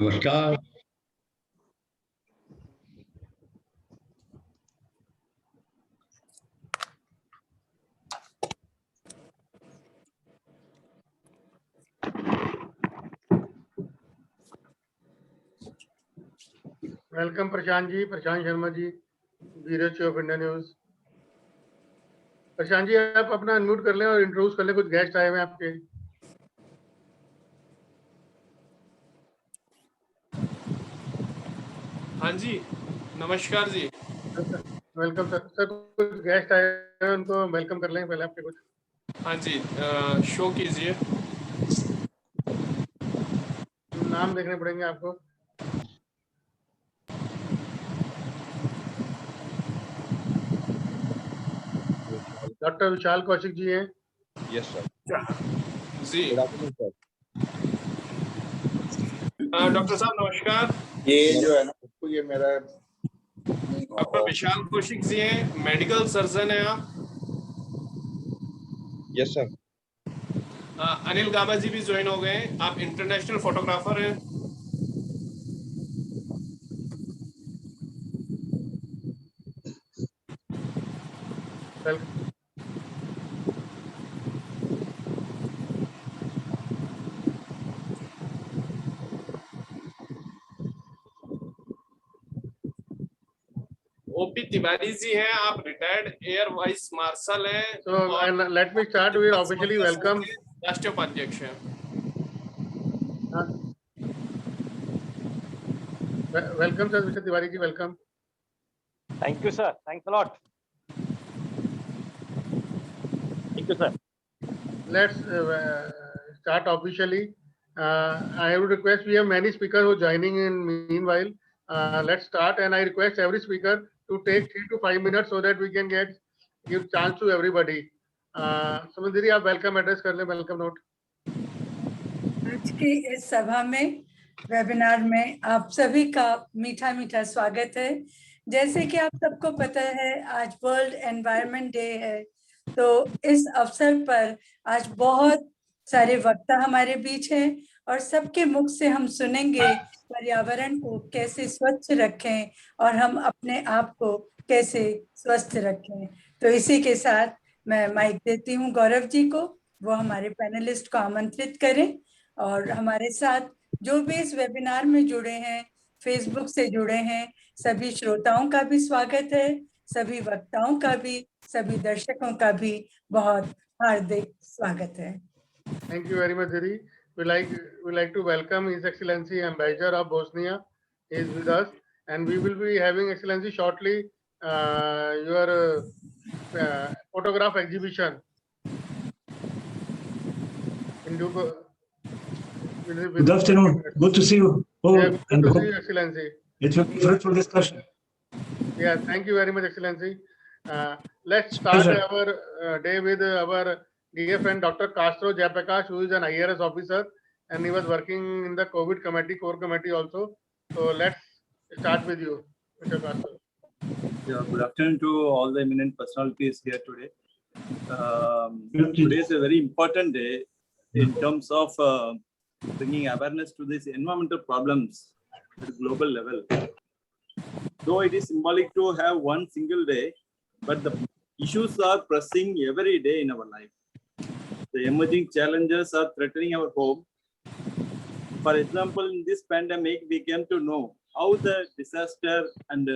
नमस्कार। Welcome Prashant ji, Prashant Sharma ji, bureau chief of India News. Prashant ji आप अपना अनम्यूट कर लें और इंट्रोड्यूस कर लें, कुछ गेस्ट आए हुए हैं आपके। हाँ जी, नमस्कार जी। Welcome sir. सर कुछ गेस्ट आए हैं, उनको वेलकम कर लें पहले आपके कुछ। हाँ जी, शो कीजिए। नाम देखने पड़ेंगे आपको। डॉक्टर विशाल कौशिक जी हैं। यस सर जी गुड आफ्टरनून सर। डॉक्टर साहब नमस्कार। ये जो है ना ये मेरा डॉक्टर विशाल कौशिक जी हैं, मेडिकल सर्जन हैं आप। Yes sir. अनिल गाबा जी भी ज्वाइन हो गए हैं, आप इंटरनेशनल फोटोग्राफर हैं। वेलकम। ओपी तिवारी जी हैं, आप रिटायर्ड एयर वाइस मार्शल हैं। So let me start with officially welcome. राष्ट्रीय उपाध्यक्ष हैं। Welcome sir mister Tiwari ji, welcome. Thank you, sir. Thanks a lot. Thank you, sir. Let's start officially. I would request, we have many speakers who are joining in meanwhile. Let's start, and I request every speaker to take 3 to 5 minutes so that we can give chance to everybody. सुमंदरी आप welcome address कर लें, welcome note. आज की इस सभा में, webinar में आप सभी का मीठा मीठा स्वागत है। जैसे कि आप सबको पता है, आज वर्ल्ड एनवायरनमेंट डे है, तो इस अवसर पर आज बहुत सारे वक्ता हमारे बीच हैं और सबके मुख से हम सुनेंगे पर्यावरण को कैसे स्वच्छ रखें और हम अपने आप को कैसे स्वस्थ रखें। तो इसी के साथ मैं माइक देती हूँ गौरव जी को, वो हमारे पैनलिस्ट को आमंत्रित करें। और हमारे साथ जो भी इस वेबिनार में जुड़े हैं, फेसबुक से जुड़े हैं, सभी श्रोताओं का भी स्वागत है, सभी वक्ताओं का भी, सभी दर्शकों का भी बहुत हार्दिक स्वागत है। Thank you very much, Diri. We like to welcome His Excellency Ambassador of Bosnia. He is with us, and we will be having Excellency shortly your photograph exhibition. Good afternoon. Good to see you all. Yeah, good to see you, Excellency. It will be a fruitful discussion. Yeah, thank you very much, Excellency. Let's start our day with our dear friend Dr. Castro Jayaprakash, who is an IRS officer, and he was working in the COVID committee, core committee also. So let's start with you, Mr. Castro. Yeah, good afternoon to all the eminent personalities here today. Today is a very important day in terms of bringing awareness to these environmental problems at a global level. Though it is symbolic to have one single day, but the issues are pressing every day in our life. The emerging challenges are threatening our home. For example, in this pandemic, we came to know how the disaster and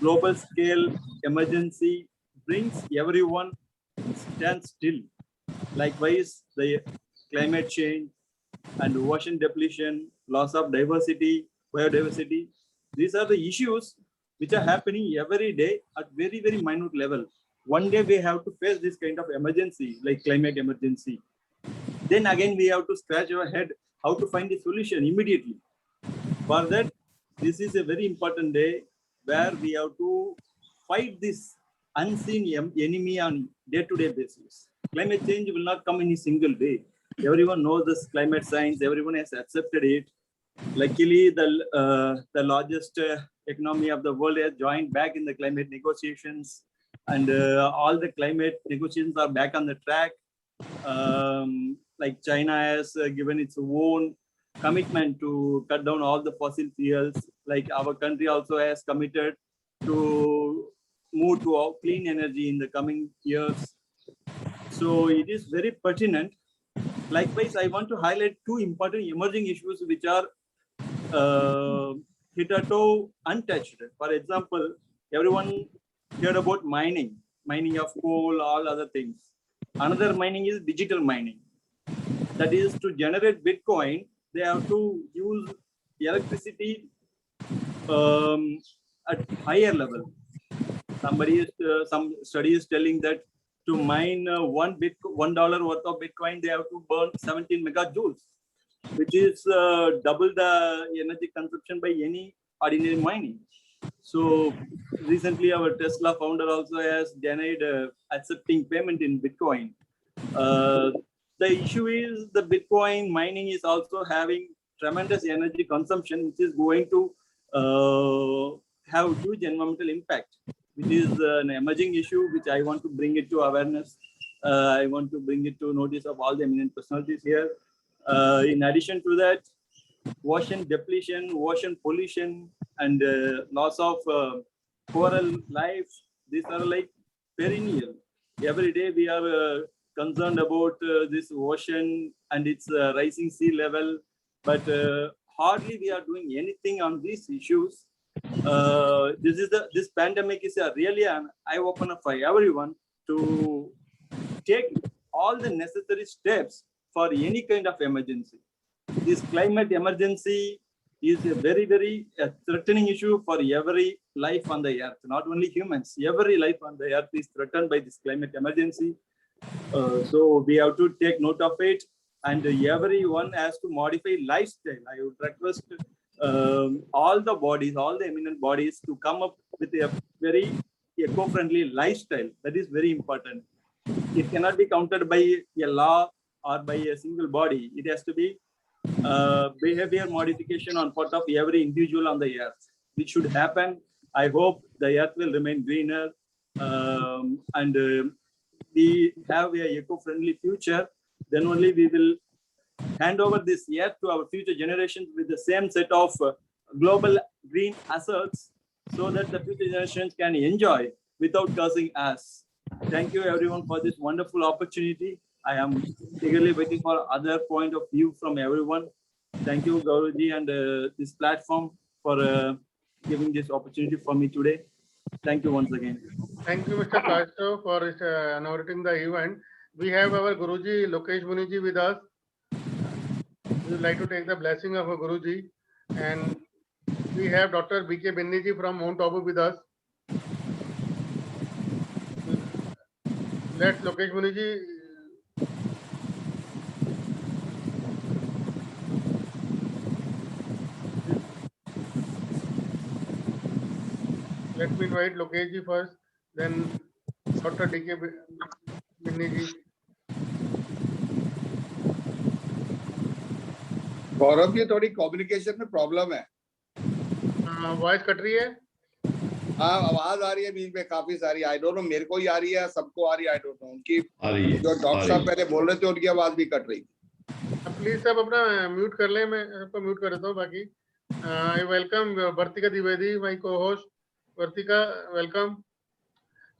global scale emergency brings everyone stand still. Likewise, the climate change and ocean depletion, loss of diversity, biodiversity, these are the issues which are happening every day at very, very minute level. One day we have to face this kind of emergency, like climate emergency. Then again, we have to scratch our head how to find a solution immediately. For that, this is a very important day where we have to fight this unseen enemy on day-to-day basis. Climate change will not come in a single day. Everyone knows this climate science, everyone has accepted it. Luckily, the largest economy of the world has joined back in the climate negotiations, and all the climate negotiations are back on the track. Like China has given its own commitment to cut down all the fossil fuels. Like our country also has committed to move to clean energy in the coming years. So it is very pertinent. Likewise, I want to highlight two important emerging issues which are hitherto untouched. For example, everyone heard about mining of coal, all other things. Another mining is digital mining. That is, to generate Bitcoin, they have to use electricity at higher level. Some study is telling that to mine $1 worth of Bitcoin, they have to burn 17 megajoules, which is double the energy consumption by any ordinary mining. So recently, our Tesla founder also has denied accepting payment in Bitcoin. The issue is the Bitcoin mining is also having tremendous energy consumption, which is going to have huge environmental impact, which is an emerging issue which I want to bring it to awareness. I want to bring it to notice of all the eminent personalities here. In addition to that, ocean depletion, ocean pollution, and loss of coral life, these are like perennial. Every day we are concerned about this ocean and its rising sea level, but hardly we are doing anything on these issues. This pandemic is really an eye opener for everyone to take all the necessary steps for any kind of emergency. This climate emergency is a very, very threatening issue for every life on the earth, not only humans. Every life on the earth is threatened by this climate emergency. So we have to take note of it, and everyone has to modify lifestyle. I would request all the bodies, all the eminent bodies to come up with a very eco-friendly lifestyle. That is very important. It cannot be countered by a law or by a single body. It has to be behavior modification on part of every individual on the earth, which should happen. I hope the earth will remain greener and we have a eco-friendly future. Then only we will hand over this earth to our future generations with the same set of global green assets, so that the future generations can enjoy without causing us. Thank you everyone for this wonderful opportunity. I am eagerly waiting for other point of view from everyone. Thank you, Gauravji, and this platform for giving this opportunity for me today. Thank you once again. Thank you, Mr. Castro, for inaugurating the event. We have our Guruji Lokesh Muniji with us. We would like to take the blessing of our Guruji, and we have Dr. B.K. Binniji from Mount Abu with us. Let Lokesh Muniji. Let me invite Lokesh ji first, then Dr. D.K. Binniji. Gaurav ji थोड़ी communication में problem है। Voice cut रही है। हाँ, आवाज आ रही है बीच में काफी सारी। आई डोंट नो, मेरे को ही आ रही है, सबको आ रही है, आई डोंट नो। उनकी जो डॉक्टर साहब पहले बोल रहे थे उनकी आवाज भी कट रही। प्लीज सब अपना म्यूट कर लें, मैं सबको म्यूट कर देता हूँ। बाकी I welcome Vartika Dwivedi, my co-host. Vartika, welcome.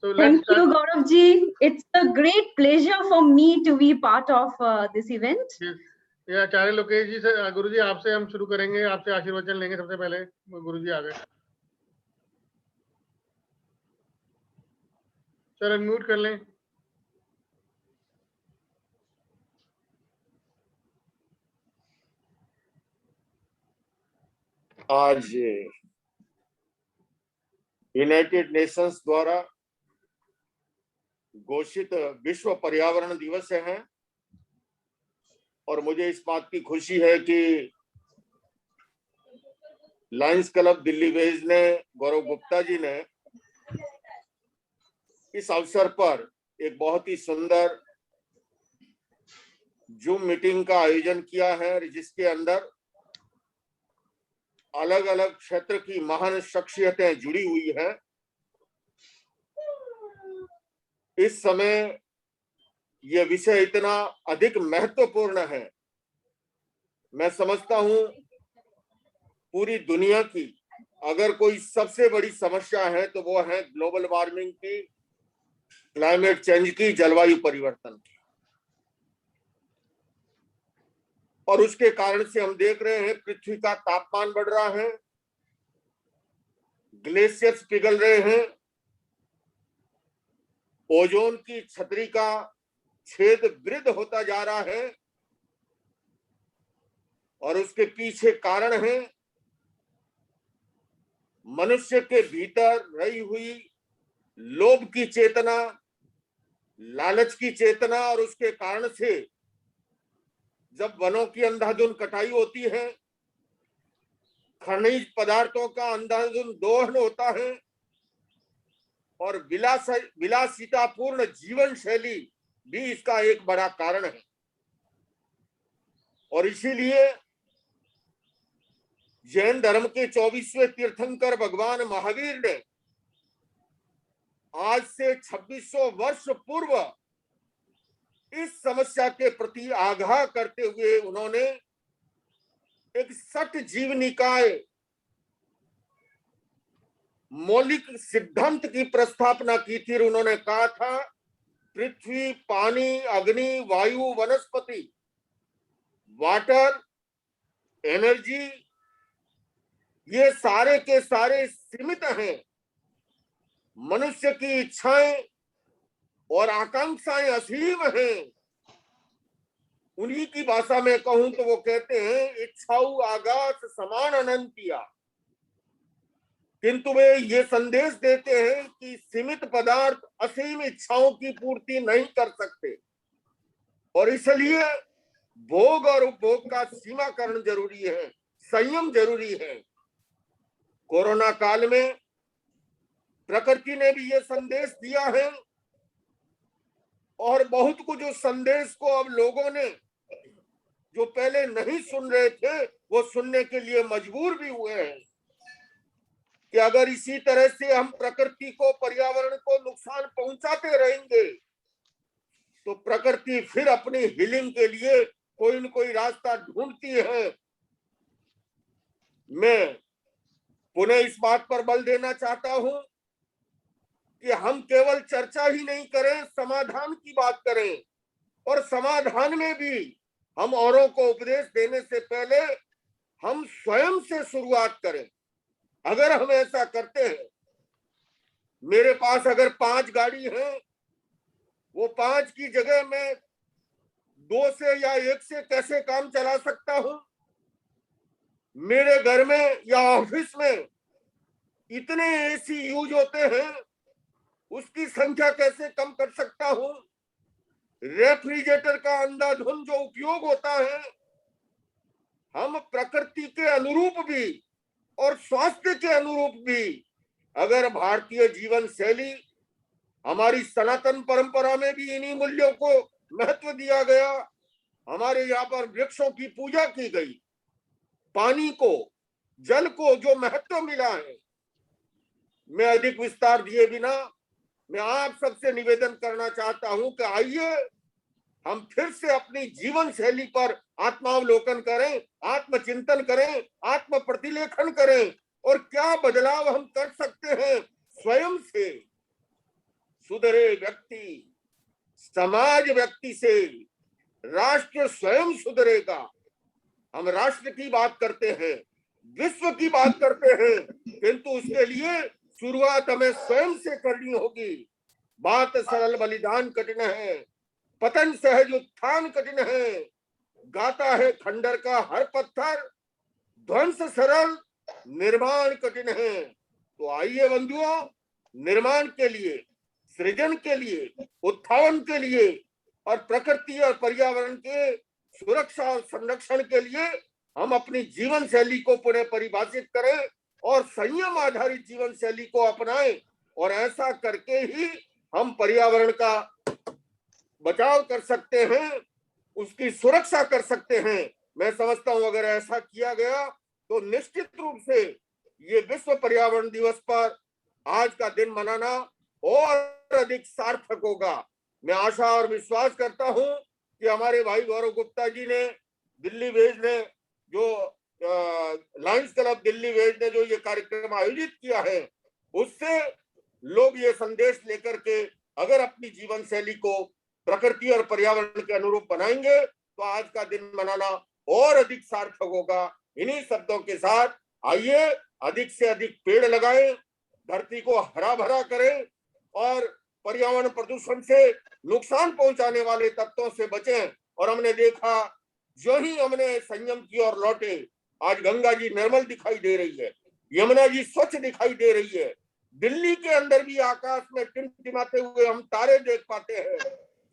So thank you, Gaurav ji. It's a great pleasure for me to be part of this event. ये आचार्य लोकेश जी से, गुरु जी आपसे हम शुरू करेंगे, आपसे आशीर्वचन लेंगे। सबसे पहले गुरु जी आ गए, सर अनम्यूट कर लें। आज यूनाइटेड नेशंस द्वारा घोषित विश्व पर्यावरण दिवस है और मुझे इस बात की खुशी है कि लायंस क्लब दिल्ली वेज ने, गौरव गुप्ता जी ने इस अवसर पर एक बहुत ही सुंदर जूम मीटिंग का आयोजन किया है, जिसके अंदर अलग अलग क्षेत्र की महान शख्सियतें जुड़ी हुई हैं। इस समय यह विषय इतना अधिक महत्वपूर्ण है मैं समझता हूं पूरी दुनिया की अगर कोई सबसे बड़ी समस्या है तो वो है ग्लोबल वार्मिंग की, क्लाइमेट चेंज की, जलवायु परिवर्तन की। और उसके कारण से हम देख रहे हैं पृथ्वी का तापमान बढ़ रहा है, ग्लेशियर्स पिघल रहे हैं, ओजोन की छतरी का छेद वृद्ध होता जा रहा है। और उसके पीछे कारण है मनुष्य के भीतर रही हुई लोभ की चेतना, लालच की चेतना। और उसके कारण से जब वनों की अंधाधुंध कटाई होती है, खनिज पदार्थों का अंधाधुंध दोहन होता है और विलासितापूर्ण जीवन शैली भी इसका एक बड़ा कारण है। और इसीलिए जैन धर्म के 24वें तीर्थंकर भगवान महावीर ने आज से 2600 वर्ष पूर्व इस समस्या के प्रति आगाह करते हुए उन्होंने एक सट जीवनिकाय मौलिक सिद्धांत की प्रस्थापना की थी। उन्होंने कहा था पृथ्वी, पानी, अग्नि, वायु, वनस्पति, वाटर, एनर्जी, ये सारे के सारे सीमित हैं। मनुष्य की इच्छाएं और आकांक्षाएं असीम हैं। उन्हीं की भाषा में कहूं तो वो कहते हैं इच्छाऊ आगास समान अनंतिया। किंतु वे ये संदेश देते हैं कि सीमित पदार्थ असीम इच्छाओं की पूर्ति नहीं कर सकते और इसलिए भोग और उपभोग का सीमाकरण जरूरी है, संयम जरूरी है। कोरोना काल में प्रकृति ने भी ये संदेश दिया है और बहुत कुछ उस संदेश को अब लोगों ने जो पहले नहीं सुन रहे थे वो सुनने के लिए मजबूर भी हुए हैं कि अगर इसी तरह से हम प्रकृति को, पर्यावरण को नुकसान पहुंचाते रहेंगे तो प्रकृति फिर अपनी हीलिंग के लिए कोई न कोई रास्ता ढूंढती है। मैं पुनः इस बात पर बल देना चाहता हूं कि हम केवल चर्चा ही नहीं करें, समाधान की बात करें और समाधान में भी हम औरों को उपदेश देने से पहले हम स्वयं से शुरुआत करें। अगर हम ऐसा करते हैं, मेरे पास अगर 5 गाड़ी है, वो 5 की जगह मैं 2 से या 1 से कैसे काम चला सकता हूं? मेरे घर में या ऑफिस में इतने एसी यूज होते हैं, उसकी संख्या कैसे कम कर सकता हूं? रेफ्रिजरेटर का अंधाधुंध जो उपयोग होता है, हम प्रकृति के अनुरूप भी और स्वास्थ्य के अनुरूप भी अगर भारतीय जीवन शैली, हमारी सनातन परंपरा में भी इन्हीं मूल्यों को महत्व दिया गया। हमारे यहाँ पर वृक्षों की पूजा की गई, पानी को, जल को जो महत्व मिला है। मैं अधिक विस्तार दिए बिना मैं आप सबसे निवेदन करना चाहता हूं कि आइए हम फिर से अपनी जीवन शैली पर आत्मावलोकन करें, आत्मचिंतन करें, आत्म प्रतिलेखन करें और क्या बदलाव हम कर सकते हैं स्वयं से। सुधरे व्यक्ति, समाज व्यक्ति से, राष्ट्र स्वयं सुधरेगा। हम राष्ट्र की बात करते हैं, विश्व की बात करते हैं, किंतु उसके लिए शुरुआत हमें स्वयं से करनी होगी। बात सरल बलिदान कठिन है, पतन सहज उत्थान कठिन है। गाता है खंडर का हर पत्थर, ध्वंस सरल निर्माण कठिन है। तो आइए बंधुओं, निर्माण के लिए, सृजन के लिए, उत्थान के लिए और प्रकृति और पर्यावरण के सुरक्षा और संरक्षण के लिए हम अपनी जीवन शैली को पुनः परिभाषित करें और संयम आधारित जीवन शैली को अपनाएं। और ऐसा करके ही हम पर्यावरण का बचाव कर सकते हैं, उसकी सुरक्षा कर सकते हैं। मैं समझता हूं अगर ऐसा किया गया तो निश्चित रूप से ये विश्व पर्यावरण दिवस पर आज का दिन मनाना और अधिक सार्थक होगा। मैं आशा और विश्वास करता हूं कि हमारे भाई गौरव गुप्ता जी ने दिल्ली भेजने जो लायंस क्लब दिल्ली वेज ने जो ये कार्यक्रम आयोजित किया है, उससे लोग ये संदेश लेकर के अगर अपनी जीवन शैली को प्रकृति और पर्यावरण के अनुरूप बनाएंगे तो आज का दिन मनाना और अधिक सार्थक होगा। इन्हीं शब्दों के साथ आइए अधिक से अधिक पेड़ लगाएं, धरती को हरा भरा करें और पर्यावरण प्रदूषण से नुकसान पहुंचाने वाले तत्वों से बचें। और हमने देखा जो ही हमने संयम की ओर लौटे, आज गंगा जी निर्मल दिखाई दे रही है, यमुना जी स्वच्छ दिखाई दे रही है, दिल्ली के अंदर भी आकाश में टिमटिमाते हुए हम तारे देख पाते हैं।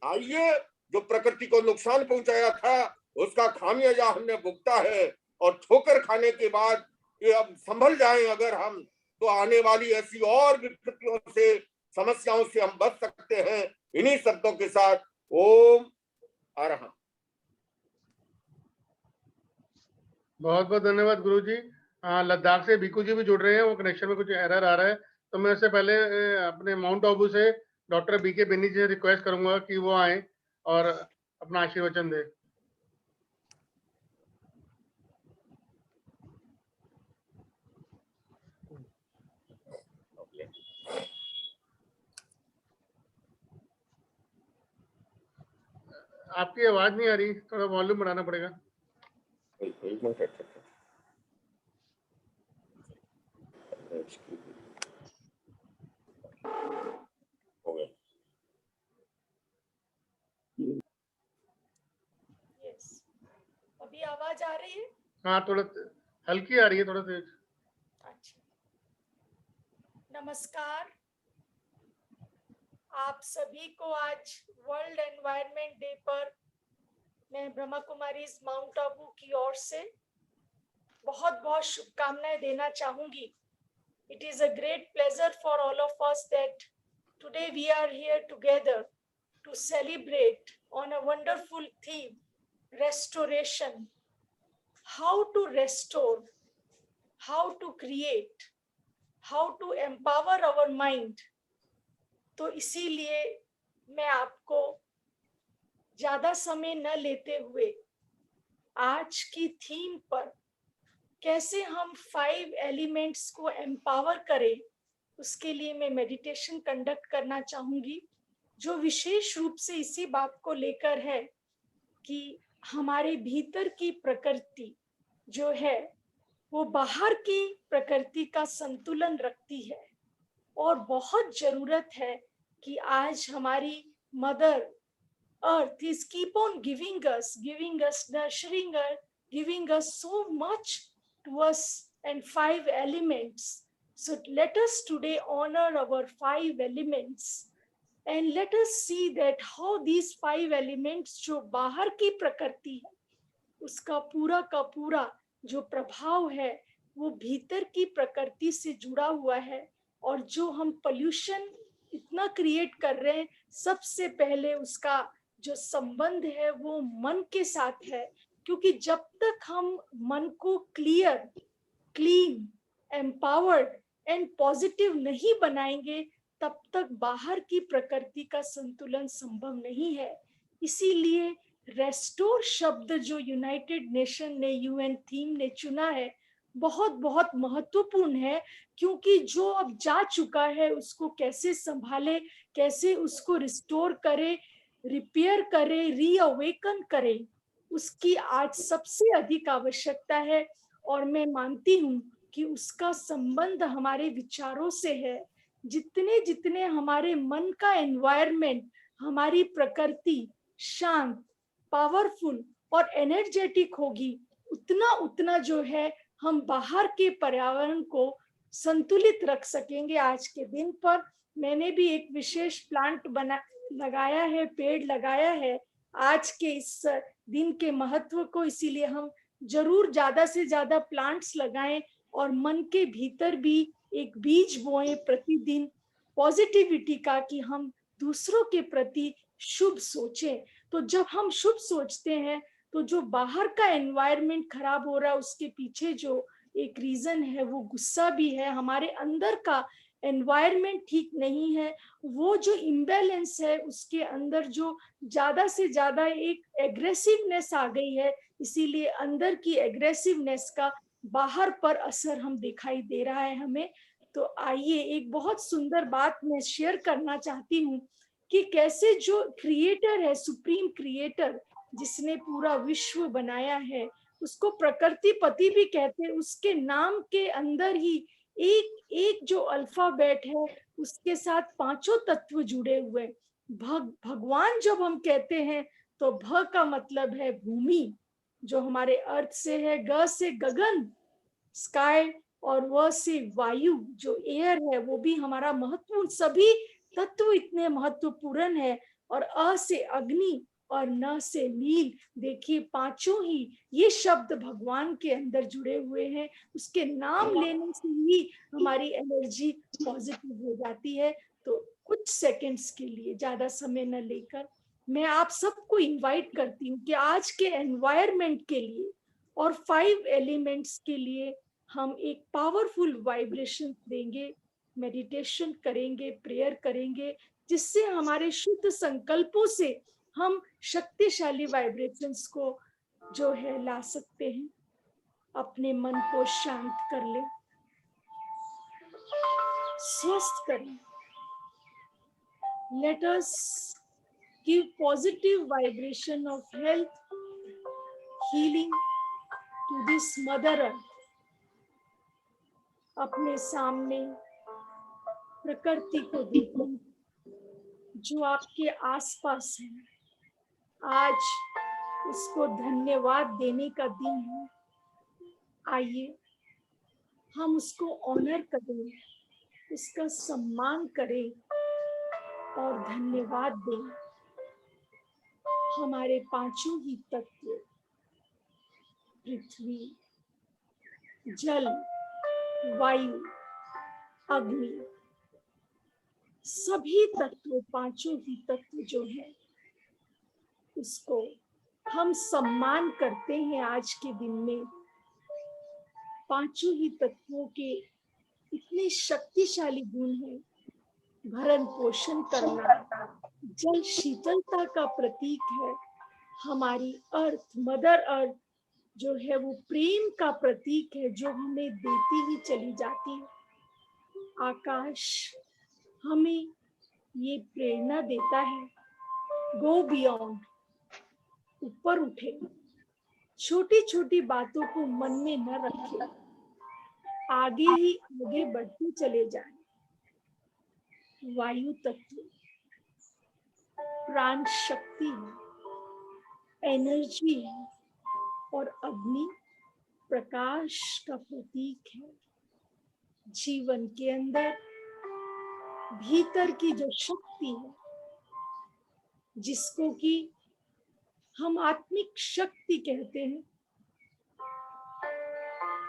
आइए जो प्रकृति को नुकसान पहुंचाया था उसका खामियाजा हमने भुगता है और ठोकर खाने के बाद ये अब संभल जाएं अगर हम, तो आने वाली ऐसी और विपत्तियों से, समस्याओं से हम बच सकते हैं। इन्हीं शब्दों के साथ ओम अरहम। बहुत बहुत धन्यवाद गुरुजी। लद्दाख से बीकू जी भी जुड़ रहे हैं, वो कनेक्शन में कुछ एरर आ रहा है, तो मैं इससे पहले अपने माउंट आबू से डॉक्टर बीके बेनी जी से रिक्वेस्ट करूंगा कि वो आए और अपना आशीर्वचन दें। आपकी आवाज नहीं आ रही, थोड़ा वॉल्यूम बढ़ाना पड़ेगा। अभी आवाज आ रही है? हाँ, थोड़ा हल्की आ रही है, थोड़ा तेज। अच्छा, नमस्कार आप सभी को। आज वर्ल्ड एनवायरनमेंट डे पर मैं ब्रह्मा कुमारी माउंट आबू की ओर से बहुत बहुत शुभकामनाएं देना चाहूंगी। It is a great pleasure for all of us that today we are here together to celebrate on a wonderful theme, restoration. How to restore, how to create, how to empower our mind. तो इसीलिए मैं आपको ज्यादा समय न लेते हुए आज की थीम पर कैसे हम 5 एलिमेंट्स को एम्पावर करें, उसके लिए मैं मेडिटेशन कंडक्ट करना चाहूंगी, जो विशेष रूप से इसी बात को लेकर है कि हमारे भीतर की प्रकृति जो है वो बाहर की प्रकृति का संतुलन रखती है। और बहुत जरूरत है कि आज हमारी mother earth is keep on giving us nurturing us, giving us so much to us and 5 elements. So let us today honor our 5 elements and let us see that how these 5 elements जो बाहर की प्रकृति है उसका पूरा का पूरा जो प्रभाव है वो भीतर की प्रकृति से जुड़ा हुआ है। और जो हम पोल्यूशन इतना क्रिएट कर रहे हैं, सबसे पहले उसका जो संबंध है वो मन के साथ है, क्योंकि जब तक हम मन को clear, clean, empowered and positive नहीं बनाएंगे तब तक बाहर की प्रकृति का संतुलन संभव नहीं है। इसीलिए रेस्टोर शब्द जो यूनाइटेड नेशन ने, यूएन थीम ने चुना है, बहुत बहुत महत्वपूर्ण है, क्योंकि जो अब जा चुका है उसको कैसे संभाले, कैसे उसको रिस्टोर करे, रिपेयर करे, रीअवेकन करे, उसकी आज सबसे अधिक आवश्यकता है। और मैं मानती हूँ कि उसका संबंध हमारे विचारों से है। जितने जितने हमारे मन का एनवायरनमेंट, हमारी प्रकृति शांत, पावरफुल और एनर्जेटिक होगी, उतना उतना जो है हम बाहर के पर्यावरण को संतुलित रख सकेंगे। आज के दिन पर मैंने भी एक विशेष प्लांट लगाया है, पेड़ लगाया है आज के इस दिन के महत्व को। इसीलिए हम जरूर ज्यादा से ज्यादा प्लांट्स लगाएं और मन के भीतर भी एक बीज बोएं प्रतिदिन पॉजिटिविटी का, कि हम दूसरों के प्रति शुभ सोचें। तो जब हम शुभ सोचते हैं तो जो बाहर का एनवायरनमेंट खराब हो रहा है उसके पीछे जो एक रीजन है वो गुस्सा भी है। हमारे अंदर का एनवायरनमेंट ठीक नहीं है, वो जो इम्बैलेंस है उसके अंदर जो ज्यादा से ज्यादा एक एग्रेसिवनेस आ गई है, इसीलिए अंदर की एग्रेसिवनेस का बाहर पर असर हम दिखाई दे रहा है हमें। तो आइए एक बहुत सुंदर बात मैं शेयर करना चाहती हूँ कि कैसे जो क्रिएटर है, सुप्रीम क्रिएटर जिसने पूरा विश्व बनाया है, उसको प्रकृति पति भी कहते हैं। उसके नाम के अंदर ही एक एक जो अल्फाबेट है उसके साथ पांचों तत्व जुड़े हुए। भगवान जब हम कहते हैं तो भ का मतलब है भूमि जो हमारे अर्थ से है, ग से गगन स्काई, और व से वायु जो एयर है वो भी हमारा महत्वपूर्ण, सभी तत्व इतने महत्वपूर्ण है। और अ से अग्नि और न से नील, देखिए पांचों ही ये शब्द भगवान के अंदर जुड़े हुए हैं। उसके नाम लेने से ही हमारी एनर्जी पॉजिटिव हो जाती है। तो कुछ सेकंड्स के लिए, ज्यादा समय न लेकर, मैं आप सबको इनवाइट करती हूँ कि आज के एनवायरनमेंट के लिए और 5 एलिमेंट्स के लिए हम एक पावरफुल वाइब्रेशन देंगे, मेडिटेशन करेंगे, प्रेयर करेंगे, जिससे हमारे शुद्ध संकल्पों से हम शक्तिशाली वाइब्रेशंस को जो है ला सकते हैं। अपने मन को शांत कर ले, स्वस्थ करें। Let us give positive vibration of health, healing to this Mother Earth. अपने सामने प्रकृति को देखें जो आपके आसपास है। आज उसको धन्यवाद देने का दिन है। आइए हम उसको ऑनर करें, उसका सम्मान करें और धन्यवाद दें। हमारे पांचों ही तत्व, पृथ्वी, जल, वायु, अग्नि, सभी तत्व, पांचों ही तत्व जो है उसको हम सम्मान करते हैं। आज के दिन में पांचों ही तत्वों के इतने शक्तिशाली गुण हैं। भरण पोषण करना, जल शीतलता का प्रतीक है। हमारी अर्थ, मदर अर्थ जो है वो प्रेम का प्रतीक है, जो हमें देती ही चली जाती है। आकाश हमें ये प्रेरणा देता है, गो बियॉन्ड, ऊपर उठे, छोटी छोटी बातों को मन में न रखें, आगे ही आगे बढ़ते चले जाएं। वायु तत्व प्राण शक्ति है, एनर्जी है, और अग्नि प्रकाश का प्रतीक है। जीवन के अंदर भीतर की जो शक्ति है, जिसको कि हम आत्मिक शक्ति कहते हैं,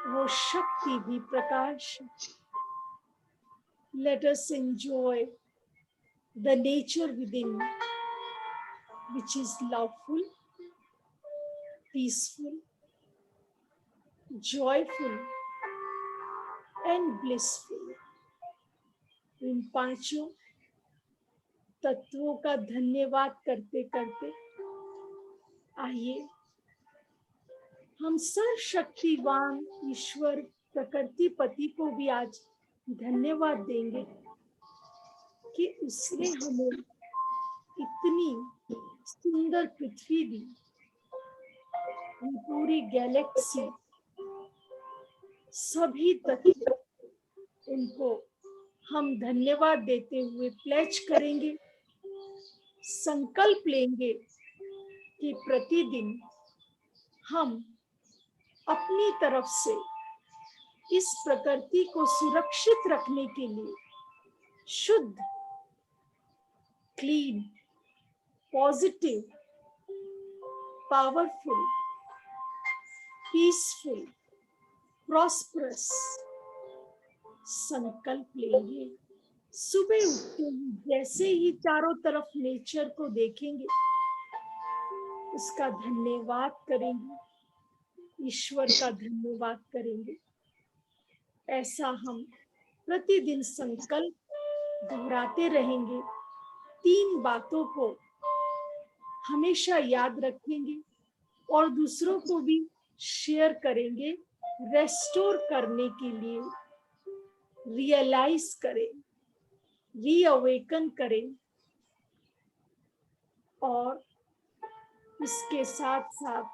वो शक्ति भी प्रकाश है। Let us enjoy the nature within, which is loveful, peaceful, joyful and blissful. इन पांचों तत्वों का धन्यवाद करते करते आइए हम सर्वशक्तिवान ईश्वर प्रकृति पति को भी आज धन्यवाद देंगे कि उसने हमें इतनी सुंदर पृथ्वी दी, पूरी गैलेक्सी, सभी तत्व, इनको हम धन्यवाद देते हुए प्लेज करेंगे, संकल्प लेंगे कि प्रतिदिन हम अपनी तरफ से इस प्रकृति को सुरक्षित रखने के लिए शुद्ध, clean, positive, powerful, peaceful, prosperous संकल्प लेंगे। सुबह उठते ही जैसे ही चारों तरफ नेचर को देखेंगे, उसका धन्यवाद करेंगे, ईश्वर का धन्यवाद करेंगे। ऐसा हम प्रतिदिन संकल्प दोहराते रहेंगे। 3 बातों को हमेशा याद रखेंगे और दूसरों को भी शेयर करेंगे, रेस्टोर करने के लिए, रियलाइज करें, रीअवेकन करें। और इसके साथ साथ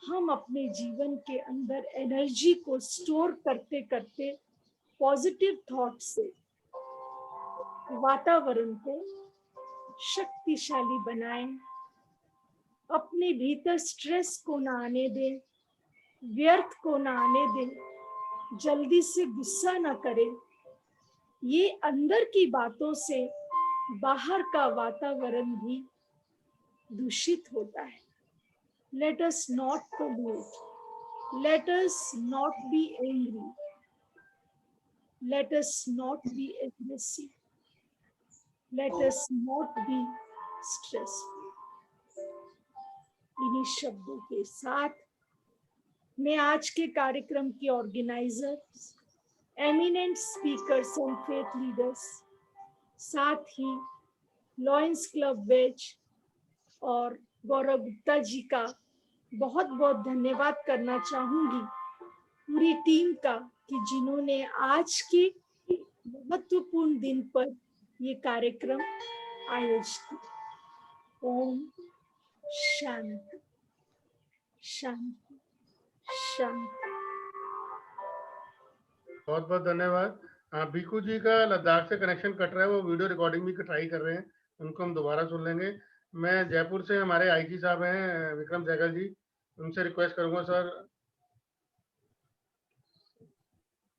हम अपने जीवन के अंदर एनर्जी को स्टोर करते करते पॉजिटिव थॉट से वातावरण को शक्तिशाली बनाएं, अपने भीतर स्ट्रेस को ना आने दें, व्यर्थ को ना आने दें, जल्दी से गुस्सा ना करें। ये अंदर की बातों से बाहर का वातावरण भी दूषित होता है। Let us not pollute. Let us not be angry. Let us not be aggressive. Let us not be stressful. इन्हीं शब्दों के साथ मैं आज के कार्यक्रम की organisers, eminent speakers and faith leaders, साथ ही लॉयंस क्लब वेज और गौरव गुप्ता जी का बहुत बहुत धन्यवाद करना चाहूंगी, पूरी टीम का, कि जिन्होंने आज के महत्वपूर्ण दिन पर ये कार्यक्रम आयोजित किया। ओम शांति शांति शांति। बहुत बहुत धन्यवाद। बीकू जी का लद्दाख से कनेक्शन कट रहा है, वो वीडियो रिकॉर्डिंग भी ट्राई कर रहे हैं, उनको हम दोबारा सुन लेंगे। मैं जयपुर से हमारे आईजी साहब हैं विक्रम सहगल जी, उनसे रिक्वेस्ट करूंगा sir,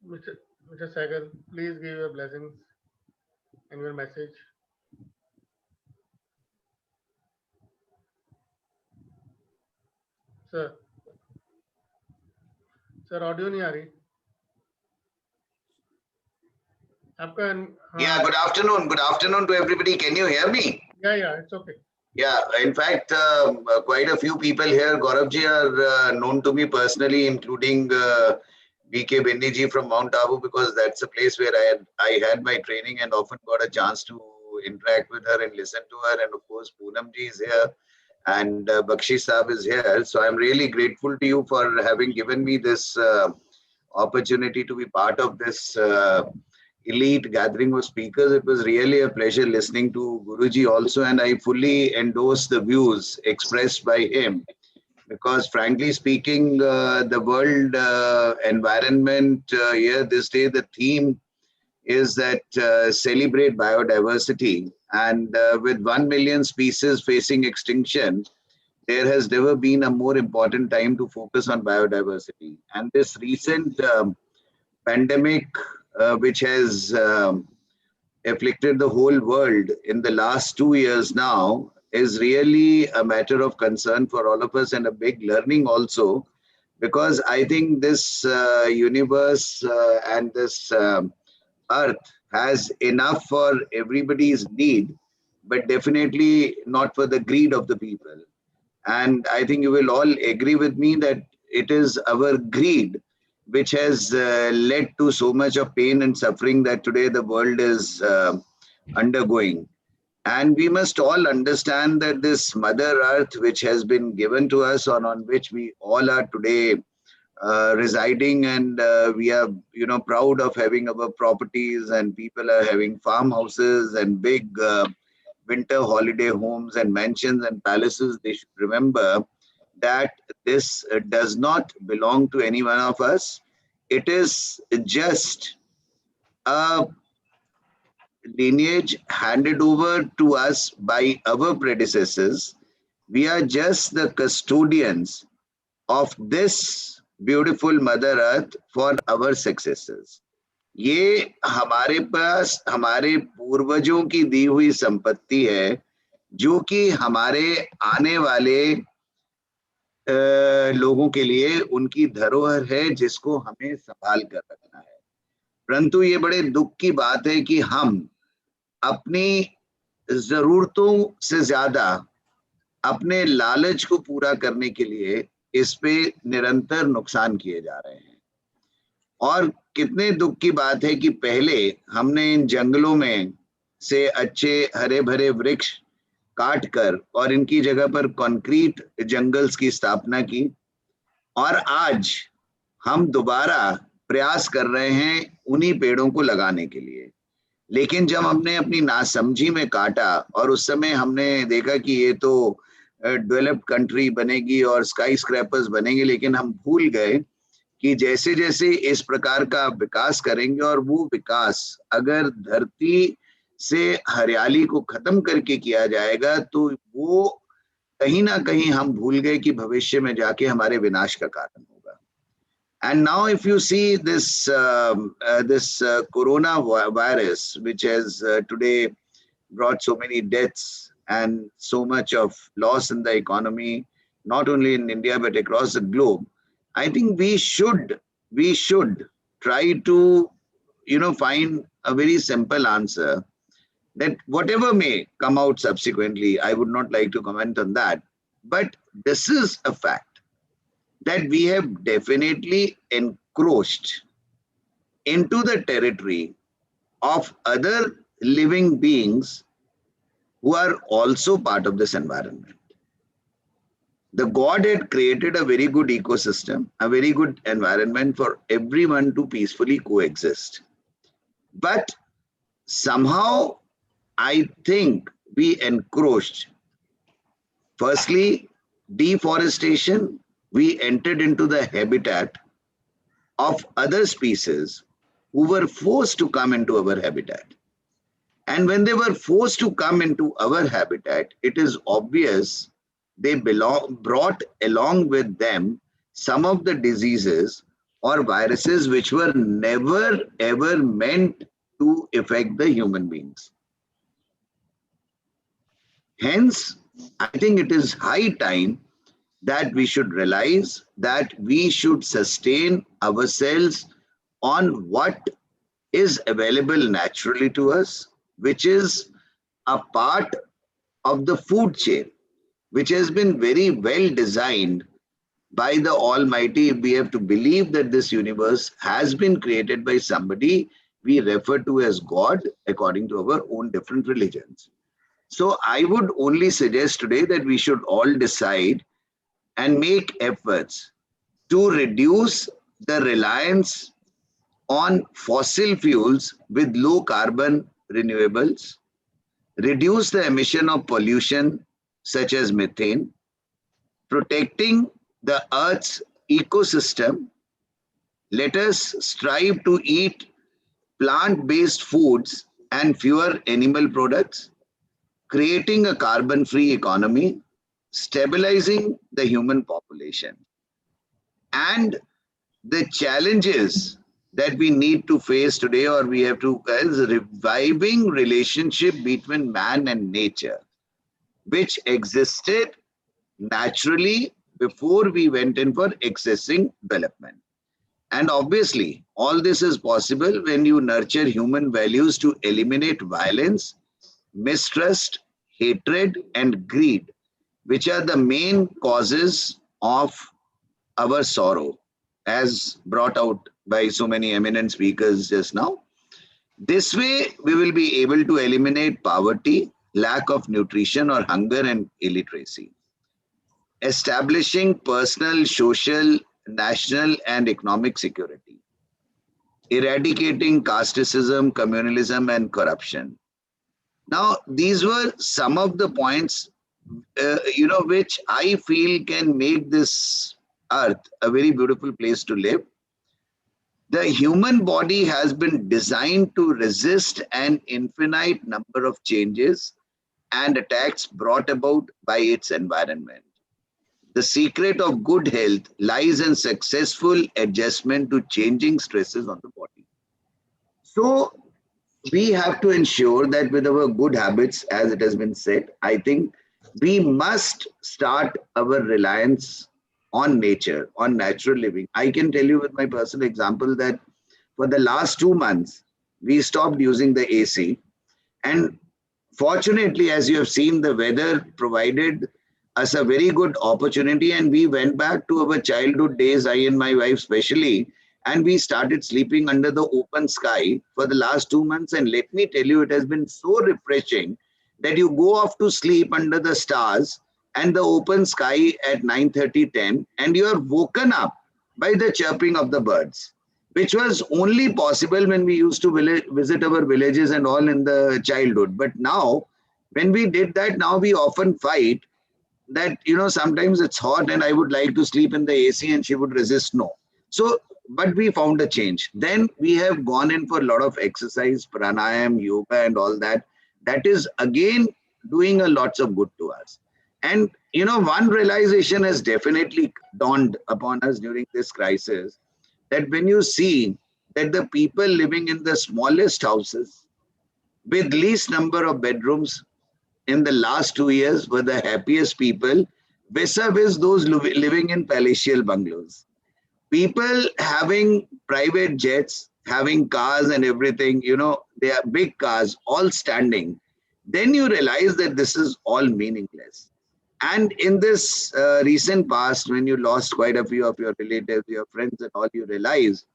mister Sehgal, please give your blessings and your message. Sir audio नहीं आ रही आपका। Yeah, good afternoon. Good afternoon to everybody. Can you hear me? Yeah, it's okay. Yeah, in fact, quite a few people here, Gauravji, are known to me personally, including B.K. Benny ji from Mount Abu, because that's a place where I had my training and often got a chance to interact with her and listen to her. And of course, Poonam ji is here and Bakshi Saab is here. So I'm really grateful to you for having given me this opportunity to be part of this elite gathering of speakers. It was really a pleasure listening to Guruji also, and I fully endorse the views expressed by him, because frankly speaking, the world environment here this day, the theme is that celebrate biodiversity, and with 1 million species facing extinction, there has never been a more important time to focus on biodiversity. And this recent pandemic which has afflicted the whole world in the last 2 years now is really a matter of concern for all of us, and a big learning also, because I think this universe and this earth has enough for everybody's need, but definitely not for the greed of the people. And I think you will all agree with me that it is our greed which has led to so much of pain and suffering that today the world is undergoing. And we must all understand that this Mother Earth, which has been given to us, on which we all are today residing, and we are, proud of having our properties, and people are having farmhouses and big winter holiday homes and mansions and palaces. They should remember that this does not belong to any one of us. It is just a lineage handed over to us by our predecessors. We are just the custodians of this beautiful Mother Earth for our successors. ये हमारे पास हमारे पूर्वजों की दी हुई संपत्ति है, जो कि हमारे आने वाले लोगों के लिए उनकी धरोहर है, जिसको हमें संभाल कर रखना है। परंतु ये बड़े दुख की बात है कि हम अपनी जरूरतों से ज्यादा अपने लालच को पूरा करने के लिए इस पे निरंतर नुकसान किए जा रहे हैं। और कितने दुख की बात है कि पहले हमने इन जंगलों में से अच्छे हरे भरे वृक्ष काट कर और इनकी जगह पर कंक्रीट जंगल्स की स्थापना की, और आज हम दोबारा प्रयास कर रहे हैं उन्हीं पेड़ों को लगाने के लिए। लेकिन जब हमने अपनी नासमझी में काटा और उस समय हमने देखा कि ये तो डेवलप्ड कंट्री बनेगी और स्काई स्क्रैपर्स बनेंगे, लेकिन हम भूल गए कि जैसे जैसे इस प्रकार का विकास करेंगे और वो विकास अगर धरती से हरियाली को खत्म करके किया जाएगा तो वो कहीं ना कहीं हम भूल गए कि भविष्य में जाके हमारे विनाश का कारण होगा। And now if you see this coronavirus, which has today brought so many deaths and so much of loss in the economy, not only in India but across the globe, I think we should try to, find a very simple answer that whatever may come out subsequently, I would not like to comment on that, but this is a fact that we have definitely encroached into the territory of other living beings who are also part of this environment. The God had created a very good ecosystem, a very good environment for everyone to peacefully coexist. But somehow, I think we encroached. Firstly, deforestation. We entered into the habitat of other species who were forced to come into our habitat. And when they were forced to come into our habitat, it is obvious they brought along with them some of the diseases or viruses which were never ever meant to affect the human beings. Hence, I think it is high time that we should realize that we should sustain ourselves on what is available naturally to us, which is a part of the food chain, which has been very well designed by the Almighty. If we have to believe that this universe has been created by somebody we refer to as God according to our own different religions. So I would only suggest today that we should all decide and make efforts to reduce the reliance on fossil fuels with low carbon renewables, reduce the emission of pollution such as methane, protecting the Earth's ecosystem. Let us strive to eat plant-based foods and fewer animal products, creating a carbon-free economy, stabilizing the human population. And the challenges that we need to face today, or we have to, is reviving relationship between man and nature, which existed naturally before we went in for excessive development. And obviously, all this is possible when you nurture human values to eliminate violence, mistrust, hatred, and greed, which are the main causes of our sorrow, as brought out by so many eminent speakers just now. This way, we will be able to eliminate poverty, lack of nutrition or hunger, and illiteracy. Establishing personal, social, national, and economic security. Eradicating casteism, communalism, and corruption. Now, these were some of the points, which I feel can make this earth a very beautiful place to live. The human body has been designed to resist an infinite number of changes and attacks brought about by its environment. The secret of good health lies in successful adjustment to changing stresses on the body. So we have to ensure that with our good habits, as it has been said, I think we must start our reliance on nature, on natural living. I can tell you with my personal example that for the last 2 months, we stopped using the AC. And fortunately, as you have seen, the weather provided us a very good opportunity, and we went back to our childhood days, I and my wife especially, and we started sleeping under the open sky for the last 2 months. And let me tell you, it has been so refreshing that you go off to sleep under the stars and the open sky at 9:30, 10, and you are woken up by the chirping of the birds, which was only possible when we used to visit our villages and all in the childhood. But now, when we did that, now we often fight that, sometimes it's hot and I would like to sleep in the AC and she would resist no. So, but we found a change. Then we have gone in for a lot of exercise, pranayam, yoga and all that. That is again doing a lots of good to us. And, one realization has definitely dawned upon us during this crisis, that when you see that the people living in the smallest houses with least number of bedrooms in the last 2 years were the happiest people vis-a-vis those living in palatial bungalows. People having private jets, having cars and everything, they are big cars, all standing. Then you realize that this is all meaningless. And in this recent past, when you lost quite a few of your relatives, your friends and all, you realize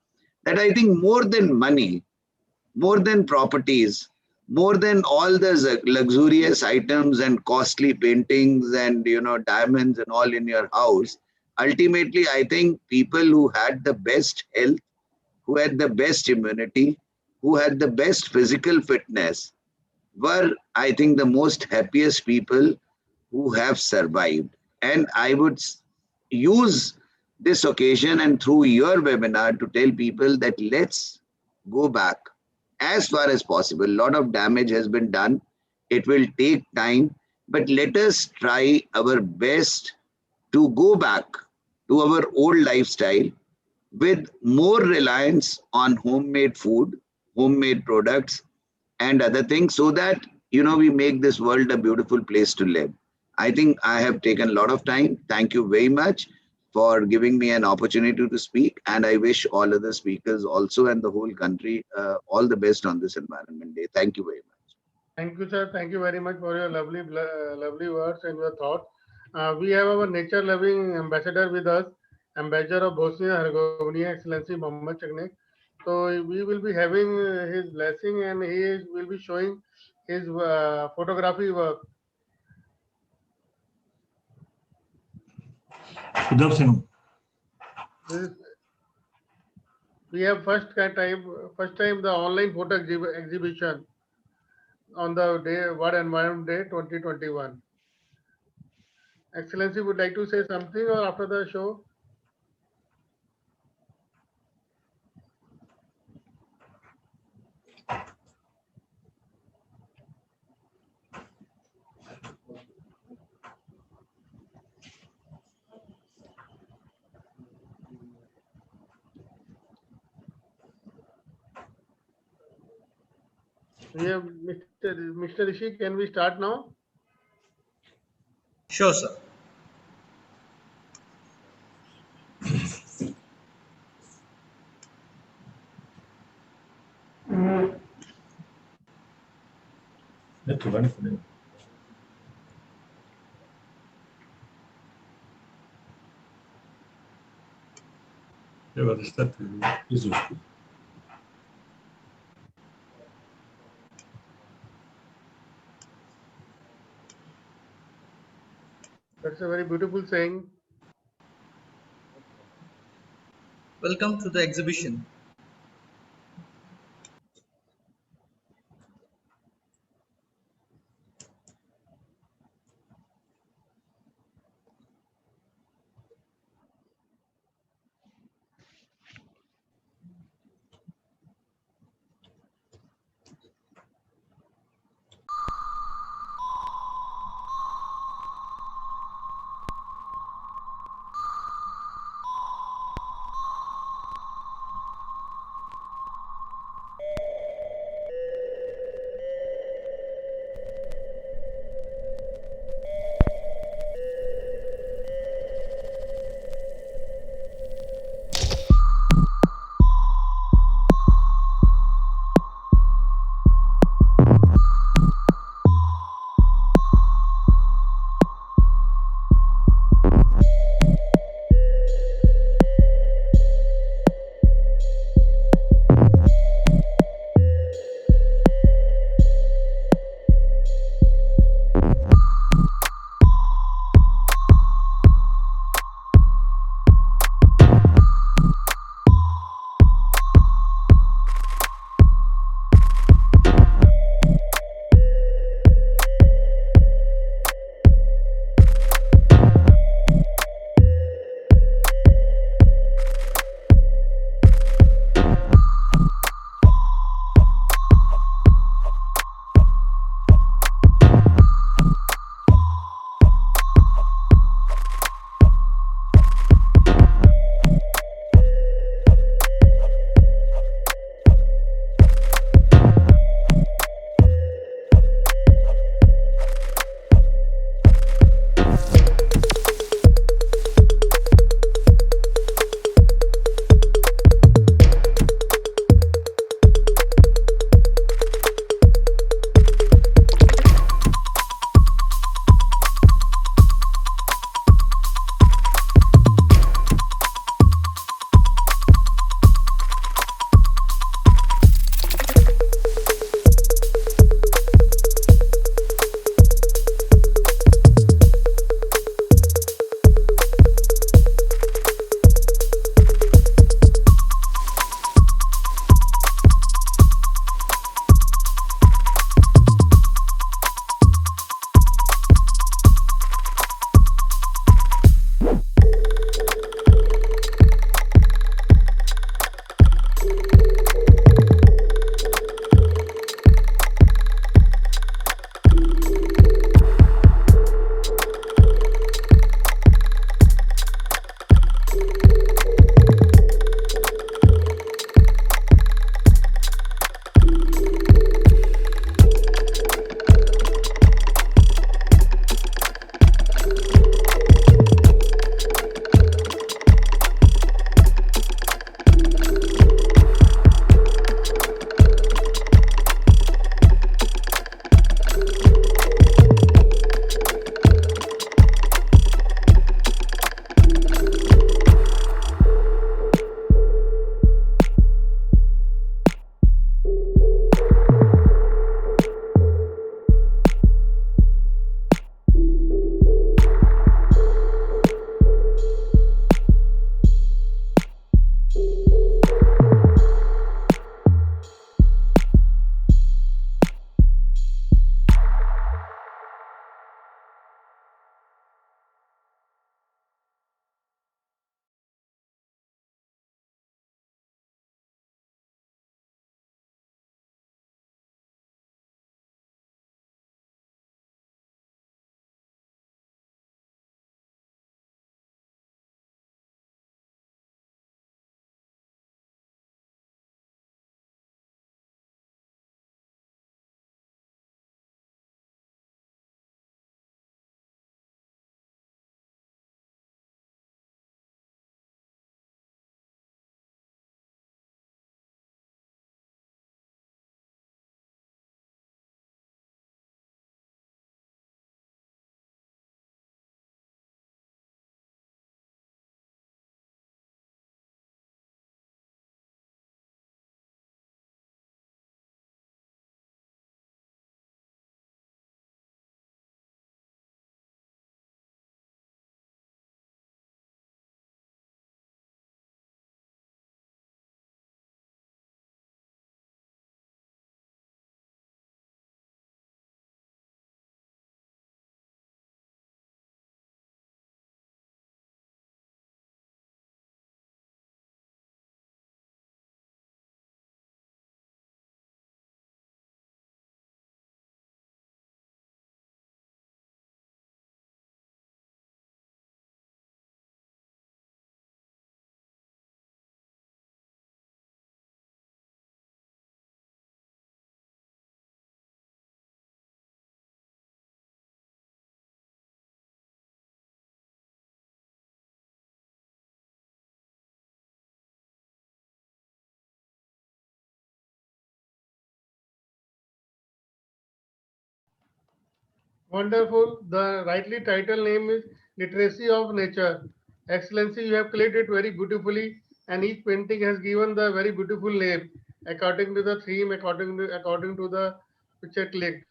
that I think more than money, more than properties, more than all the luxurious items and costly paintings and, diamonds and all in your house, ultimately, I think people who had the best health, who had the best immunity, who had the best physical fitness, were, I think, the most happiest people who have survived. And I would use this occasion and through your webinar to tell people that let's go back as far as possible. A lot of damage has been done. It will take time, but let us try our best to go back to our old lifestyle with more reliance on homemade food, homemade products and other things, so that, we make this world a beautiful place to live. I think I have taken a lot of time. Thank you very much for giving me an opportunity to speak. And I wish all other speakers also and the whole country all the best on this Environment Day. Thank you very much. Thank you, sir. Thank you very much for your lovely words and your thoughts. We have our nature-loving ambassador with us, Ambassador of Bosnia-Herzegovina, Excellency Mohammed Chagnek. So we will be having his blessing and he will be showing his photography work. Good afternoon. We have first time the online photo exhibition on the day World Environment Day 2021. Excellency would like to say something or after the show? We have Mr. Rishi, can we start now? Sure, sir. That's a very beautiful saying. Welcome to the exhibition. Wonderful. The rightly title name is Literacy of Nature. Excellency, you have played it very beautifully, and each painting has given the very beautiful name according to the theme, according to the picture clicked.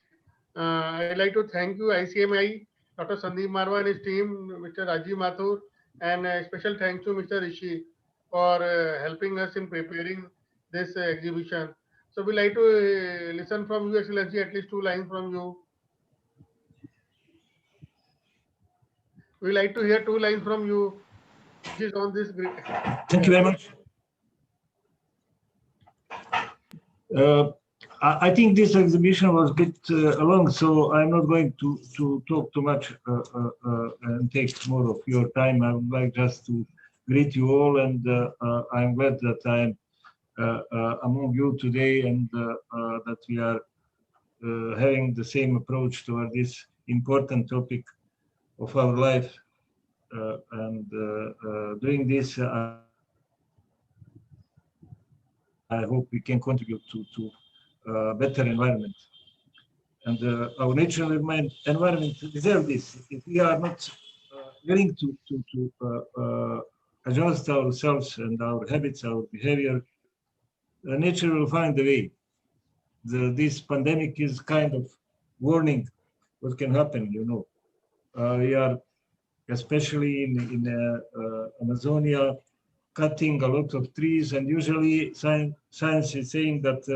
I'd like to thank you, ICMI, Dr. Sandeep Marwa and his team, Mr. Rajiv Mathur, and a special thanks to Mr. Rishi for helping us in preparing this exhibition. So we'd like to listen from you, Excellency, at least 2 lines from you. We like to hear 2 lines from you, which is on this. Thank you very much. I think this exhibition was a bit long, so I'm not going to talk too much and take more of your time. I would like just to greet you all, and I'm glad that I'm among you today, and that we are having the same approach toward this important topic of our life, and doing this, I hope we can contribute to better environment. And our natural environment deserves this. If we are not willing to adjust ourselves and our habits, our behavior, nature will find a way. This pandemic is kind of warning what can happen, you know. We are, especially in Amazonia, cutting a lot of trees, and usually science is saying that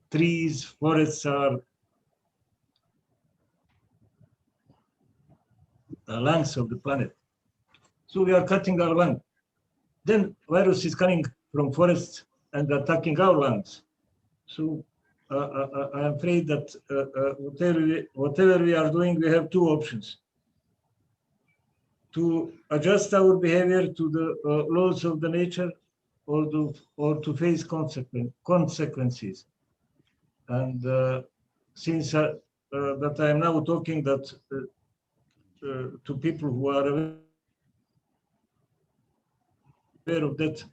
trees, forests are the lungs of the planet. So we are cutting our lung. Then virus is coming from forests and attacking our lungs. So I'm afraid that whatever we are doing, we have 2 options: to adjust our behavior to the laws of the nature, or to face consequences. And since that I am now talking that to people who are aware of that,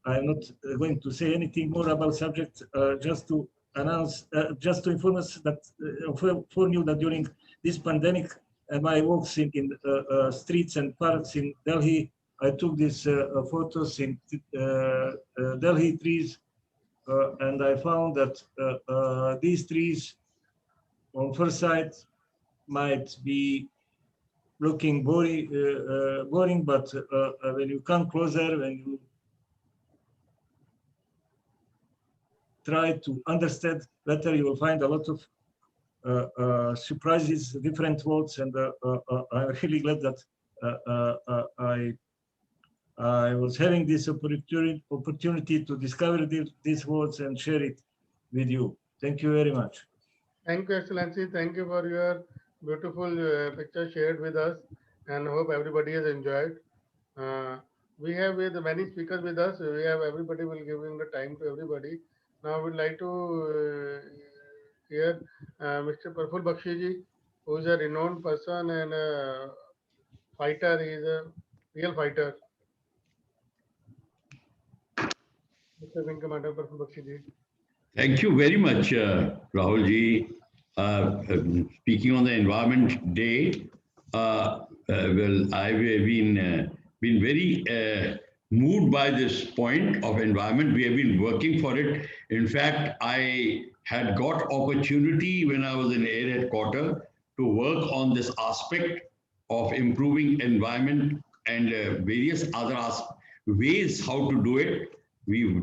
I'm not going to say anything more about subject. Just to announce, just to inform us that inform you that during this pandemic and my walks in streets and parks in Delhi, I took these photos in Delhi trees. And I found that these trees, on first sight, might be looking boring, but when you come closer, when you try to understand better, you will find a lot of surprises, different words, and I'm really glad that I was having this opportunity to discover these words and share it with you. Thank you very much. Thank you, Excellency. Thank you for your beautiful picture shared with us, and hope everybody has enjoyed. We have with many speakers with us. We have everybody will giving the time to everybody. Now we'd like to hear Mr. Praful Bakshi ji, who is a renowned person and a fighter. He is a real fighter. Mr. Wing Commander Praful Bakshi ji. Thank you very much, Rahul ji. Speaking on the Environment Day, well, I've been very moved by this point of environment. We have been working for it. In fact, I had got opportunity when I was in Air Headquarters to work on this aspect of improving environment and various other ways how to do it. We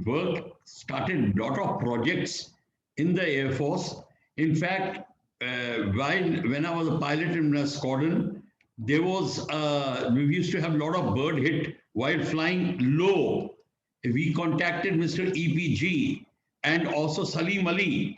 started a lot of projects in the Air Force. In fact, when I was a pilot in a squadron, there was we used to have a lot of bird hit while flying low. We contacted Mr. EPG and also Salim Ali,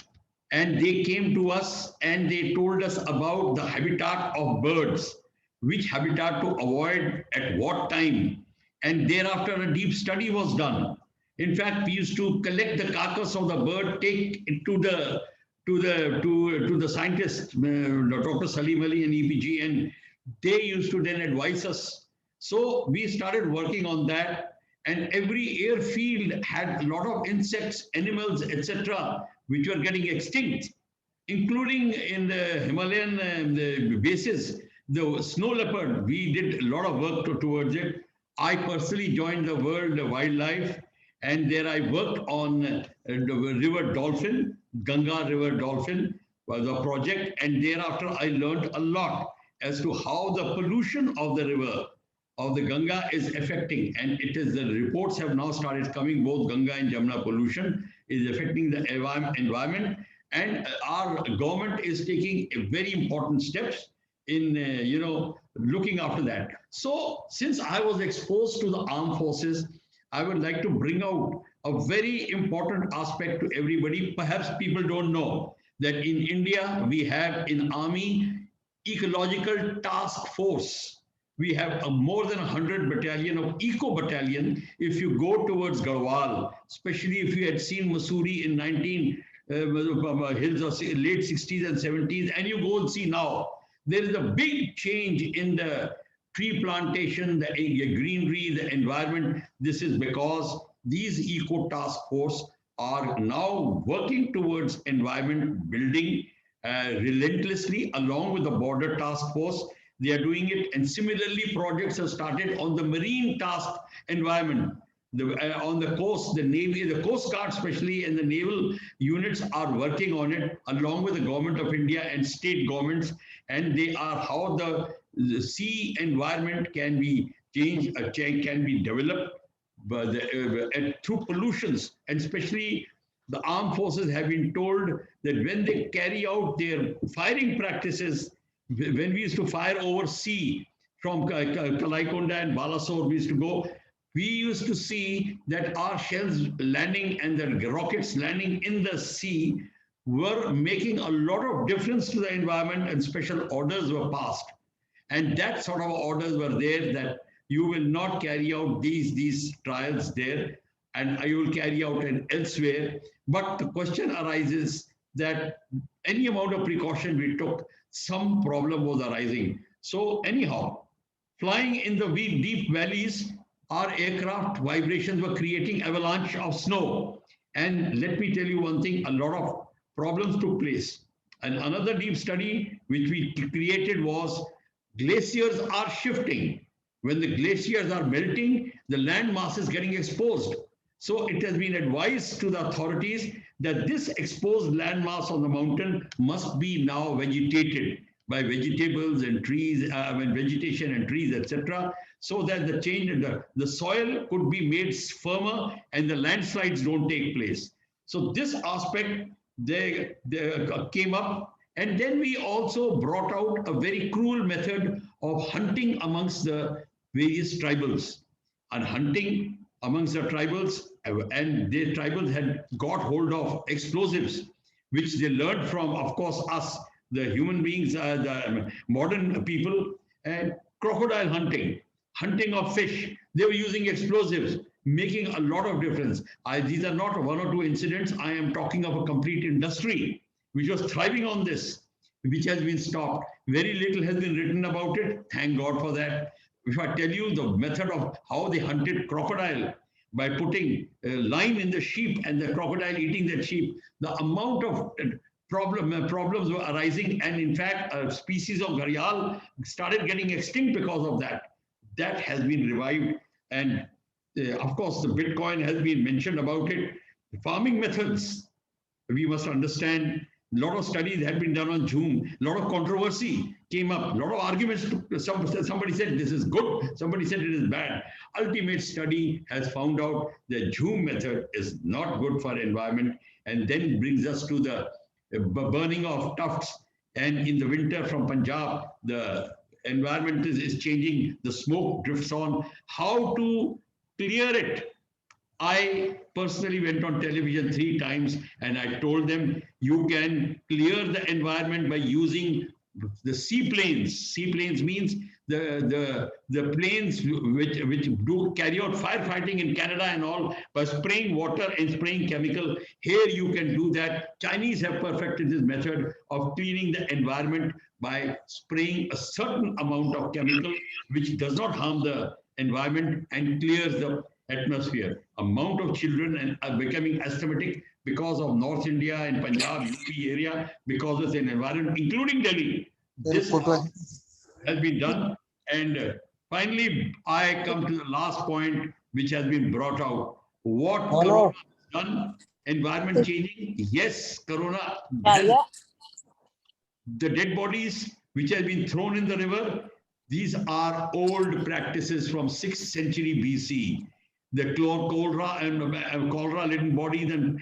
and they came to us and they told us about the habitat of birds, which habitat to avoid at what time, and thereafter a deep study was done. In fact, we used to collect the carcass of the bird, take it to the scientists, Dr. Salim Ali and EPG, and they used to then advise us. So we started working on that, and every airfield had a lot of insects, animals, etc., which were getting extinct. including in the Himalayan the bases, the snow leopard, we did a lot of work towards it. I personally joined the World Wildlife, and there I worked on the river dolphin, Ganga River dolphin was a project, and thereafter I learned a lot as to how the pollution of the river of the Ganga is affecting, and it is the reports have now started coming, both Ganga and Jamuna pollution is affecting the environment, and our government is taking very important steps in looking after that. So since I was exposed to the armed forces, I would like to bring out a very important aspect to everybody. Perhaps people don't know that in India, we have in Army Ecological Task Force. We have more than 100 battalion of Eco Battalion. If you go towards Garhwal, especially if you had seen Mussoorie in hills of late 60s and 70s, and you go and see now, there is a big change in the tree plantation, the greenery, the environment. This is because these Eco Task Force are now working towards environment building relentlessly along with the Border Task Force. They are doing it, and similarly projects have started on the marine task environment. On the coast, the Navy, the Coast Guard especially, and the naval units are working on it along with the Government of India and state governments, and they are how the sea environment can be changed, can be developed through pollutions, and especially the armed forces have been told that when they carry out their firing practices, when we used to fire over sea from Kalaikunda and Balasore, we used to go, we used to see that our shells landing and the rockets landing in the sea were making a lot of difference to the environment, and special orders were passed. And that sort of orders were there that you will not carry out these trials there, and you will carry out it elsewhere. But the question arises that any amount of precaution we took, some problem was arising. So anyhow, flying in the deep valleys, our aircraft vibrations were creating avalanche of snow. And let me tell you one thing, a lot of problems took place. And another deep study which we created was glaciers are shifting. When the glaciers are melting, the land mass is getting exposed. So it has been advised to the authorities that this exposed land mass on the mountain must be now vegetated by vegetables and trees, vegetation and trees, etc., so that the change in the soil could be made firmer and the landslides don't take place. So this aspect they came up, and then we also brought out a very cruel method of hunting amongst the various tribals, and hunting amongst the tribals, and the tribals had got hold of explosives, which they learned from, of course, us, the human beings, the modern people, and crocodile hunting, hunting of fish. They were using explosives, making a lot of difference. These are not one or two incidents. I am talking of a complete industry which was thriving on this, which has been stopped. Very little has been written about it. Thank God for that. If I tell you the method of how they hunted crocodile by putting lime in the sheep and the crocodile eating that sheep, the amount of problems were arising, and in fact, a species of gharial started getting extinct because of that. That has been revived, and of course, the Bitcoin has been mentioned about it. The farming methods, we must understand. A lot of studies had been done on Jhum. A lot of controversy came up. A lot of arguments. Somebody said this is good. Somebody said it is bad. Ultimate study has found out the Jhum method is not good for environment, and then brings us to the burning of tufts. And in the winter from Punjab, the environment is changing. The smoke drifts on. How to clear it? I personally went on television 3 times and I told them you can clear the environment by using the seaplanes. Seaplanes means the planes which do carry out firefighting in Canada and all, by spraying water and spraying chemical. Here you can do that. Chinese have perfected this method of cleaning the environment by spraying a certain amount of chemical which does not harm the environment and clears the atmosphere. Amount of children are becoming asthmatic because of North India and Punjab, UP area, because of the environment, including Delhi. This has been done. And finally, I come to the last point, which has been brought out. What Corona has done, environment changing, yes, Corona has the dead bodies which have been thrown in the river. These are old practices from 6th century BC. The cholera and cholera-ridden bodies and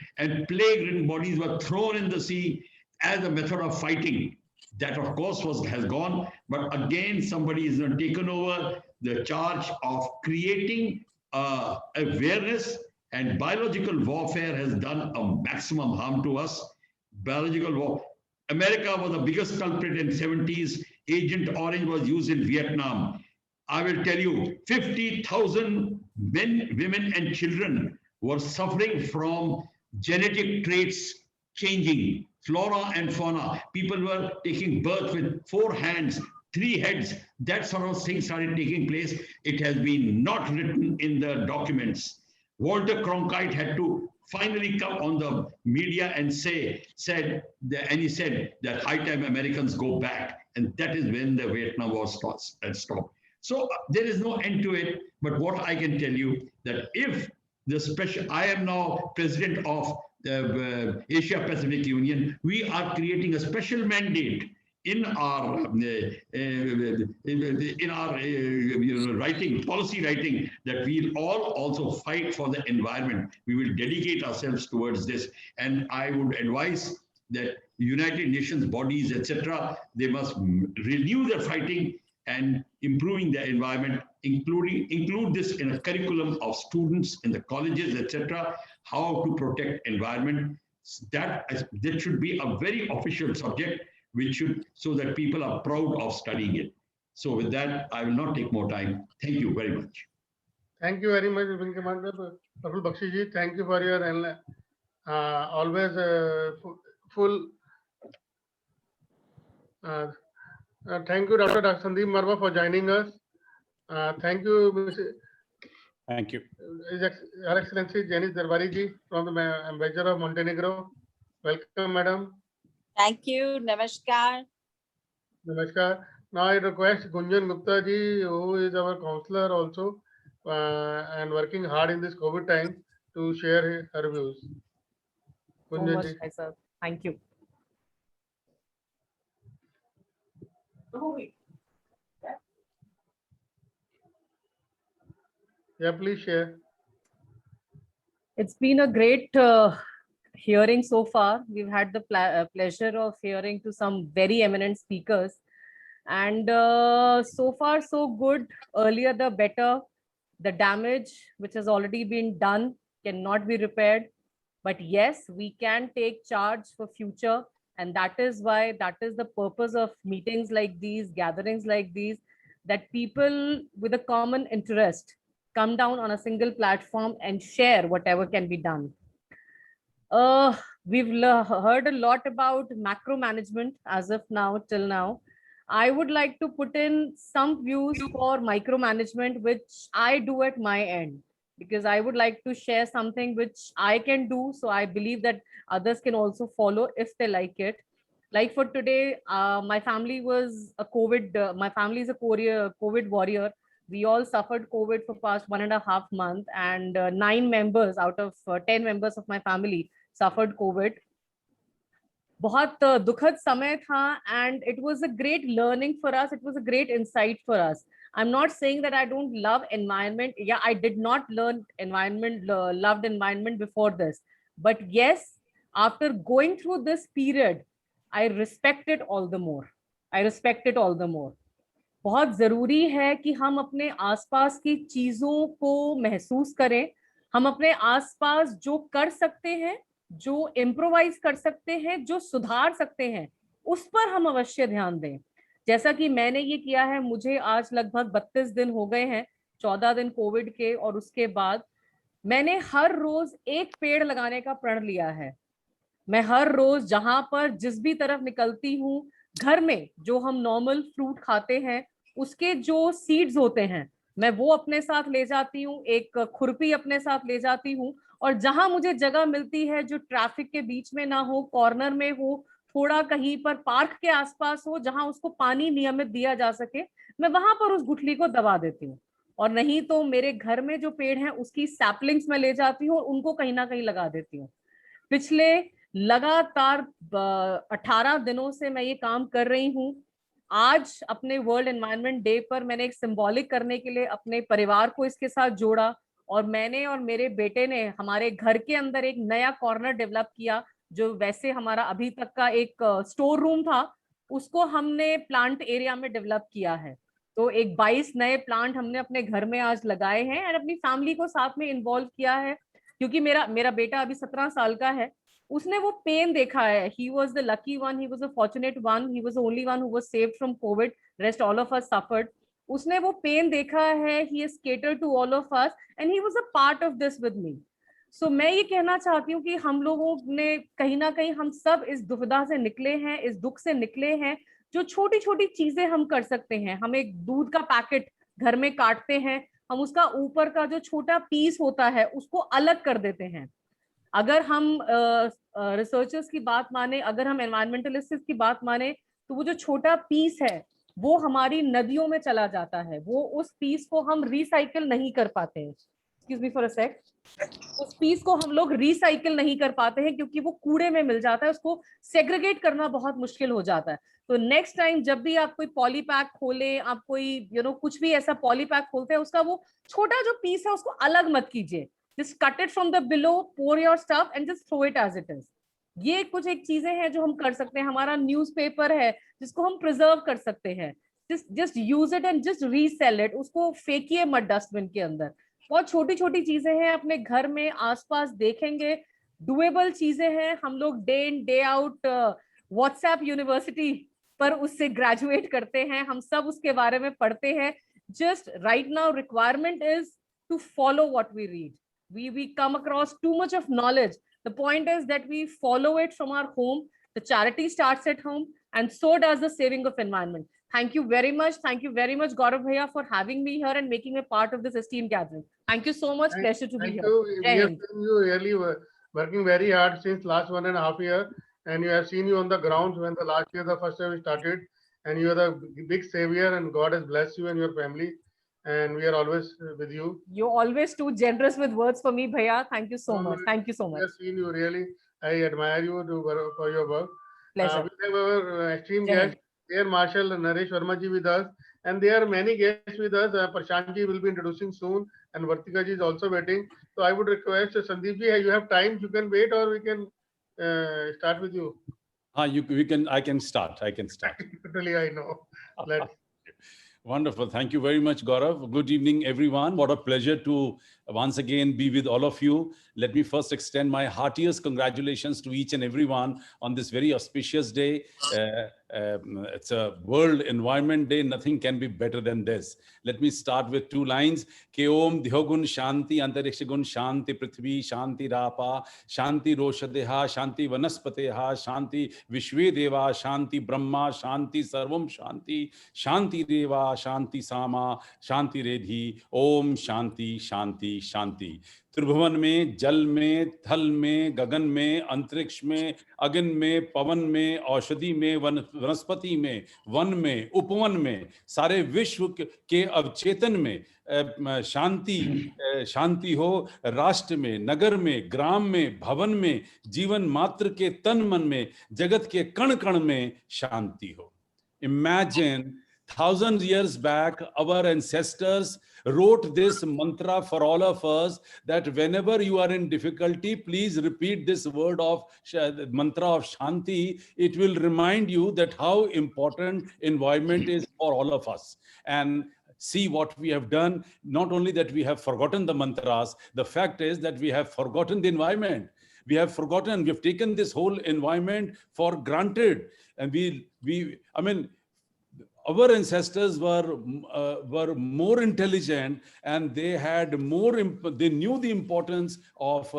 plague-ridden bodies were thrown in the sea as a method of fighting. That, of course, has gone. But again, somebody has taken over the charge of creating awareness, and biological warfare has done a maximum harm to us. Biological war. America was the biggest culprit in the 70s. Agent Orange was used in Vietnam. I will tell you, 50,000 men, women, and children were suffering from genetic traits changing, flora and fauna. People were taking birth with 4 hands, 3 heads. That sort of thing started taking place. It has been not written in the documents. Walter Cronkite had to finally come on the media and said that high time Americans go back. And that is when the Vietnam War stopped. So there is no end to it. But what I can tell you that if I am now president of the Asia Pacific Union, we are creating a special mandate in our policy writing, that we'll all also fight for the environment. We will dedicate ourselves towards this. And I would advise that United Nations bodies, etc., they must renew their fighting and improving the environment, include this in a curriculum of students in the colleges, etc., how to protect environment. That should be a very official subject, so that people are proud of studying it. So with that, I will not take more time. Thank you very much. Thank you very much, Wing Commander Praful Bakshi ji. Thank you for your always full. Thank you, Dr. Sandeep Marma, for joining us. Thank you, Thank you. Her Excellency Janice Darbari ji from the Ambassador of Montenegro. Welcome, Madam. Thank you. Namaskar. Namaskar. Now I request Gunjan Gupta ji, who is our counselor also and working hard in this COVID time, to share her views. Gunjan ji. Sir. Thank you. Yeah, please share. It's been a great hearing so far. We've had the pleasure of hearing to some very eminent speakers, and so far so good. Earlier the better. The damage which has already been done cannot be repaired, but yes, we can take charge for future, and that is the purpose of meetings like these, gatherings like these, that people with a common interest come down on a single platform and share whatever can be done. We've heard a lot about macro management as of now, till now. I would like to put in some views for micromanagement, which I do at my end, because I would like to share something which I can do. So I believe that others can also follow if they like it. Like for today, my family was a my family is a COVID warrior. We all suffered COVID for past 1.5 months, and 9 members out of 10 members of my family suffered COVID. बहुत दुखद समय था, and it was a great learning for us. It was a great insight for us. I'm not saying that I don't love environment. Yeah, I did not learn loved environment before this. But yes, after going through this period, I respect it all the more. बहुत जरूरी है कि हम अपने आसपास की चीजों को महसूस करें. हम अपने आसपास जो कर सकते हैं, जो इम्प्रोवाइज कर सकते हैं, जो सुधार सकते हैं, उस पर हम अवश्य ध्यान दें. जैसा कि मैंने ये किया है, मुझे आज लगभग 32 दिन हो गए हैं, 14 दिन कोविड के, और उसके बाद मैंने हर रोज एक पेड़ लगाने का प्रण लिया है. मैं हर रोज जहां पर जिस भी तरफ निकलती हूँ, घर में जो हम नॉर्मल फ्रूट खाते हैं उसके जो सीड्स होते हैं, मैं वो अपने साथ ले जाती हूँ, एक खुरपी अपने साथ ले जाती हूँ, और जहां मुझे जगह मिलती है जो ट्रैफिक के बीच में ना हो, कॉर्नर में हो, थोड़ा कहीं पर पार्क के आसपास हो जहां उसको पानी नियमित दिया जा सके, मैं वहां पर उस गुठली को दबा देती हूँ। और नहीं तो मेरे घर में जो पेड़ हैं उसकी सैपलिंग्स में ले जाती हूँ और उनको कहीं ना कहीं लगा देती हूँ। पिछले लगातार 18 दिनों से मैं ये काम कर रही हूँ। आज अपने वर्ल्ड एनवायरनमेंट डे पर मैंने एक सिंबॉलिक करने के लिए अपने परिवार को इसके साथ जोड़ा, और मैंने और मेरे बेटे ने हमारे घर के अंदर एक नया कॉर्नर डेवलप किया, जो वैसे हमारा अभी तक का एक स्टोर रूम था, उसको हमने प्लांट एरिया में डेवलप किया है। तो एक 22 नए प्लांट हमने अपने घर में आज लगाए हैं और अपनी फैमिली को साथ में इन्वॉल्व किया है, क्योंकि मेरा बेटा अभी 17 साल का है। उसने वो पेन देखा है। He was the lucky one, he was the fortunate one, he was the only one who was saved from COVID, rest all of us suffered. उसने वो पेन देखा है, he has catered to all of us and he was a part of this with me. So मैं ये कहना चाहती हूँ कि हम लोगों ने कहीं ना कहीं, हम सब इस दुविधा से निकले हैं, इस दुख से निकले हैं। जो छोटी छोटी चीजें हम कर सकते हैं, हम एक दूध का पैकेट घर में काटते हैं, हम उसका ऊपर का जो छोटा पीस होता है उसको अलग कर देते हैं। अगर हम रिसर्चर्स की बात माने, अगर हम एनवायरमेंटलिस्ट की बात माने, तो वो जो छोटा पीस है वो हमारी नदियों में चला जाता है, वो उस पीस को हम रिसाइकिल नहीं कर पाते हैं। एक्सक्यूज मी फॉर अ सेक। उस पीस को हम लोग रिसाइकिल नहीं कर पाते हैं क्योंकि वो कूड़े में मिल जाता है, उसको सेग्रीगेट करना बहुत मुश्किल हो जाता है। तो नेक्स्ट टाइम जब भी आप कोई पॉलीपैक खोलें, आप कोई कुछ भी ऐसा पॉलीपैक खोलते हैं, उसका वो छोटा जो पीस है उसको अलग मत कीजिए। Just cut it from the below, pour your stuff and just throw it as it is. ये कुछ एक चीजें हैं जो हम कर सकते हैं। हमारा न्यूज़पेपर है जिसको हम प्रिजर्व कर सकते हैं, just use it and just resell it. उसको फेंकिए मत डस्टबिन के अंदर। बहुत छोटी छोटी चीजें हैं, अपने घर में आसपास देखेंगे, डुएबल चीजें हैं। हम लोग day in day out WhatsApp university पर उससे ग्रेजुएट करते हैं, हम सब उसके बारे में पढ़ते हैं। Just right now requirement is to follow what we read. We come across too much of knowledge. The point is that we follow it from our home. The charity starts at home, and so does the saving of environment. Thank you very much. Thank you very much, Gaurav Bhaiya, for having me here and making me part of this esteemed gathering. Thank you so much. Pleasure to be here. We have seen you really working very hard since last 1.5 years, and you have seen you on the grounds when the last year, the first year we started, and you are the big savior, and God has blessed you and your family. And we are always with you. You're always too generous with words for me, Bhaiya. Thank you so much. Thank you so much. We have seen you really. I admire you for your work. Pleasure. We have our esteemed guest, Air Marshal Naresh Verma ji with us, and there are many guests with us. Prashant ji will be introducing soon, and Vartika ji is also waiting. So I would request Sandeep ji, you have time, you can wait, or we can start with you. I can start. Totally, I know. Let's. Wonderful. Thank you very much, Gaurav. Good evening, everyone. What a pleasure to once again be with all of you. Let me first extend my heartiest congratulations to each and everyone on this very auspicious day. It's a World Environment Day. Nothing can be better than this. Let me start with 2 lines. Ke Om Dhyogun Shanti Antarikshagun Shanti Prithvi Shanti Rapa Shanti Roshadeha Shanti Vanaspateha Shanti Vishwe Deva Shanti Brahma Shanti Sarvam Shanti Shanti Deva Shanti Sama Shanti Redhi Om Shanti Shanti Shanti. त्रिभुवन में, जल में, थल में, गगन में, अंतरिक्ष में, अग्नि में, पवन में, औषधि में, वनस्पति में, वन में, उपवन में, सारे विश्व के अवचेतन में शांति हो। राष्ट्र में, नगर में, ग्राम में, भवन में, जीवन मात्र के तन मन में, जगत के कण कण में शांति हो। Imagine 1000 years back, our ancestors wrote this mantra for all of us, that whenever you are in difficulty, please repeat this word of mantra of Shanti. It will remind you that how important environment is for all of us. And see what we have done. Not only that we have forgotten the mantras, the fact is that we have forgotten the environment. We have forgotten, we have taken this whole environment for granted. And our ancestors were more intelligent, and they had they knew the importance of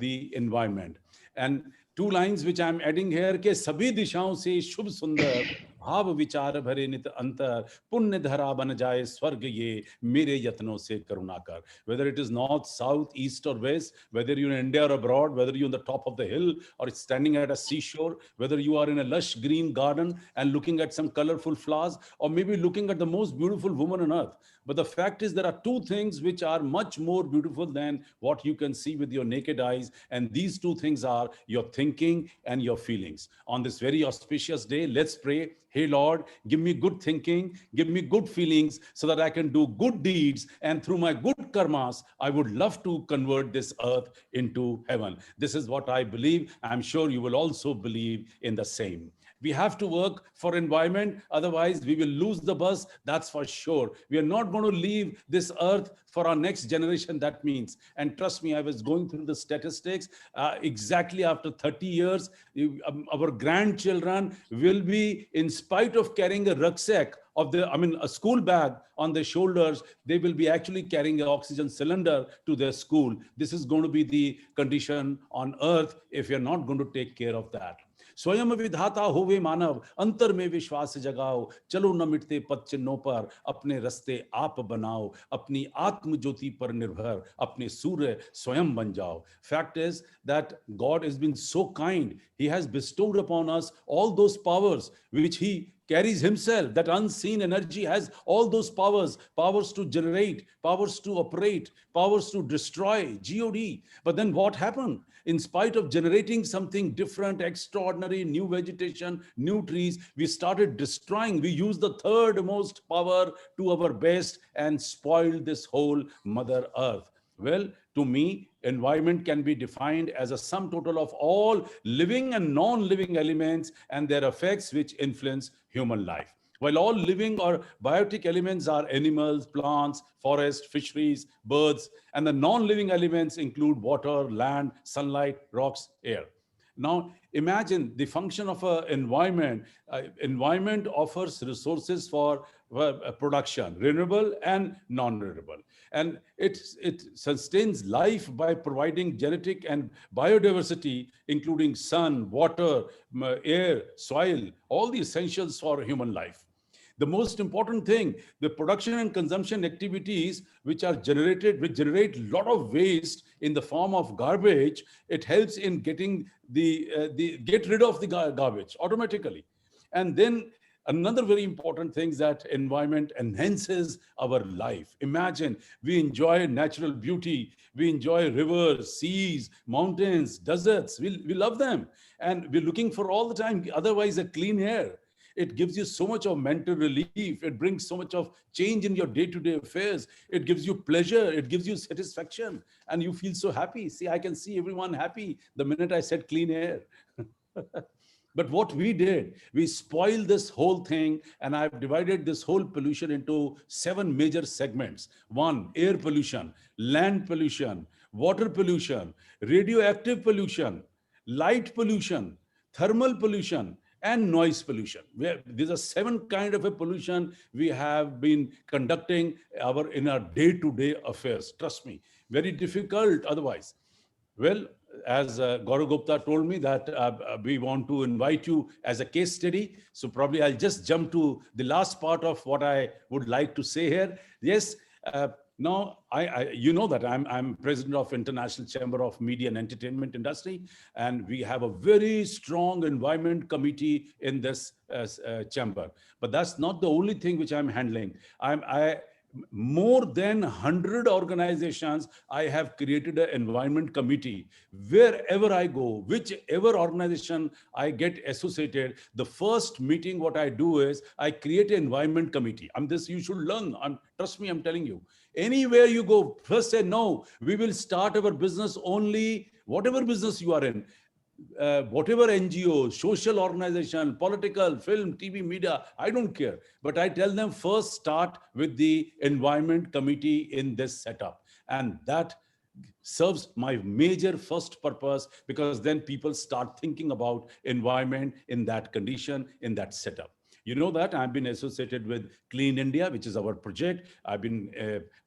the environment. And 2 lines which I'm adding here, ke sabhi dishaon se shubh sundar भाव विचार भरे नित अंतर, पुण्य धरा बन जाए स्वर्ग ये, मेरे यत्नों से करुणा कर. Whether it is north, south, east or west, whether you're in India or abroad, whether you're on the top of the hill or standing at a seashore, whether you are in a lush green garden and looking at some colorful flowers, or maybe looking at the most beautiful woman on earth. But the fact is, there are two things which are much more beautiful than what you can see with your naked eyes. And these two things are your thinking and your feelings. On this very auspicious day, let's pray. Hey, Lord, give me good thinking, give me good feelings so that I can do good deeds. And through my good karmas, I would love to convert this earth into heaven. This is what I believe. I'm sure you will also believe in the same. We have to work for environment, otherwise we will lose the bus, that's for sure. We are not going to leave this earth for our next generation, that means. And trust me, I was going through the statistics, exactly after 30 years, our grandchildren will be, in spite of carrying a rucksack of a school bag on their shoulders, they will be actually carrying an oxygen cylinder to their school. This is going to be the condition on earth if you're not going to take care of that. स्वयं विधाता होवे मानव, अंतर में विश्वास जगाओ, चलो न मिटते पद चिन्हों पर, अपने रस्ते आप बनाओ, अपनी आत्म ज्योति पर निर्भर, अपने सूर्य स्वयं बन जाओ. Fact is that God has been so kind. He has bestowed upon us all those powers which he carries himself. That unseen energy has all those powers, powers to generate, powers to operate, powers to destroy, God. But then what happened? In spite of generating something different, extraordinary, new vegetation, new trees, we started destroying. We used the third most power to our best and spoiled this whole Mother Earth. Well, to me, environment can be defined as a sum total of all living and non-living elements and their effects which influence human life. While all living or biotic elements are animals, plants, forests, fisheries, birds, and the non-living elements include water, land, sunlight, rocks, air. Now, imagine the function of an environment. Environment offers resources for production, renewable and non-renewable. And it sustains life by providing genetic and biodiversity, including sun, water, air, soil, all the essentials for human life. The most important thing, the production and consumption activities which generate a lot of waste in the form of garbage, it helps in getting get rid of the garbage automatically. And then another very important thing is that environment enhances our life. Imagine we enjoy natural beauty, we enjoy rivers, seas, mountains, deserts, we love them. And we're looking for all the time, otherwise a clean air. It gives you so much of mental relief. It brings so much of change in your day-to-day affairs. It gives you pleasure. It gives you satisfaction. And you feel so happy. See, I can see everyone happy the minute I said clean air. But what we did, we spoiled this whole thing, and I've divided this whole pollution into 7 major segments. 1, air pollution, land pollution, water pollution, radioactive pollution, light pollution, thermal pollution, and noise pollution. These are 7 kinds of a pollution we have been conducting in our day-to-day affairs. Trust me, very difficult otherwise. Well, as Gaurav Gupta told me that we want to invite you as a case study. So probably I'll just jump to the last part of what I would like to say here. Yes, now, you know that I'm president of International Chamber of Media and Entertainment Industry, and we have a very strong environment committee in this chamber. But that's not the only thing which I'm handling. More than 100 organizations, I have created an environment committee. Wherever I go, whichever organization I get associated, the first meeting what I do is I create an environment committee. You should learn. Trust me, I'm telling you. Anywhere you go, first say, no, we will start our business only, whatever business you are in. Whatever NGO, social organization, political, film, TV, media, I don't care. But I tell them first start with the environment committee in this setup. And that serves my major first purpose, because then people start thinking about environment in that condition, in that setup. You know that I've been associated with Clean India, which is our project. I've been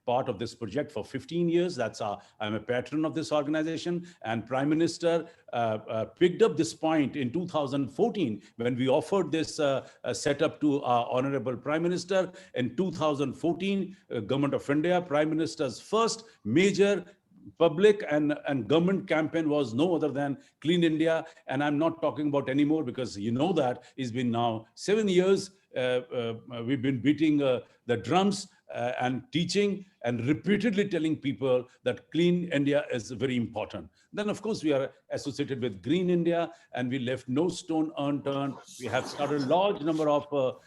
part of this project for 15 years. I'm a patron of this organization, and Prime Minister picked up this point in 2014 when we offered this setup to our Honorable Prime Minister. In 2014, Government of India, Prime Minister's first major public and government campaign was no other than Clean India. And I'm not talking about anymore because you know that it's been now 7 years. We've been beating the drums and teaching and repeatedly telling people that Clean India is very important. Then, of course, we are associated with Green India, and we left no stone unturned. We have started a large number of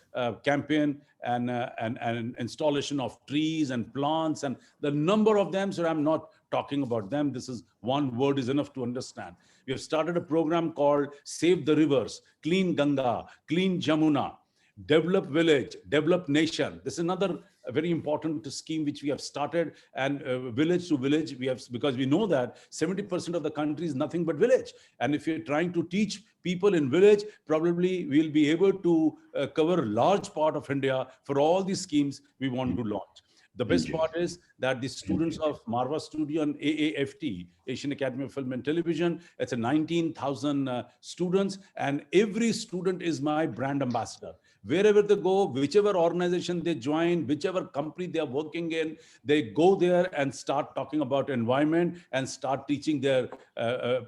campaign and installation of trees and plants, and the number of them, so I'm not talking about them. This is one word is enough to understand. We have started a program called Save the Rivers, Clean Ganga, Clean Jamuna, Develop Village, Develop Nation. This is another very important scheme which we have started, and village to village we have, because we know that 70% of the country is nothing but village. And if you're trying to teach people in village, probably we'll be able to cover a large part of India for all these schemes we want to launch. The best part is that the students of Marva Studio and AAFT, Asian Academy of Film and Television, it's a 19,000 students, and every student is my brand ambassador. Wherever they go, whichever organization they join, whichever company they are working in, they go there and start talking about environment and start teaching their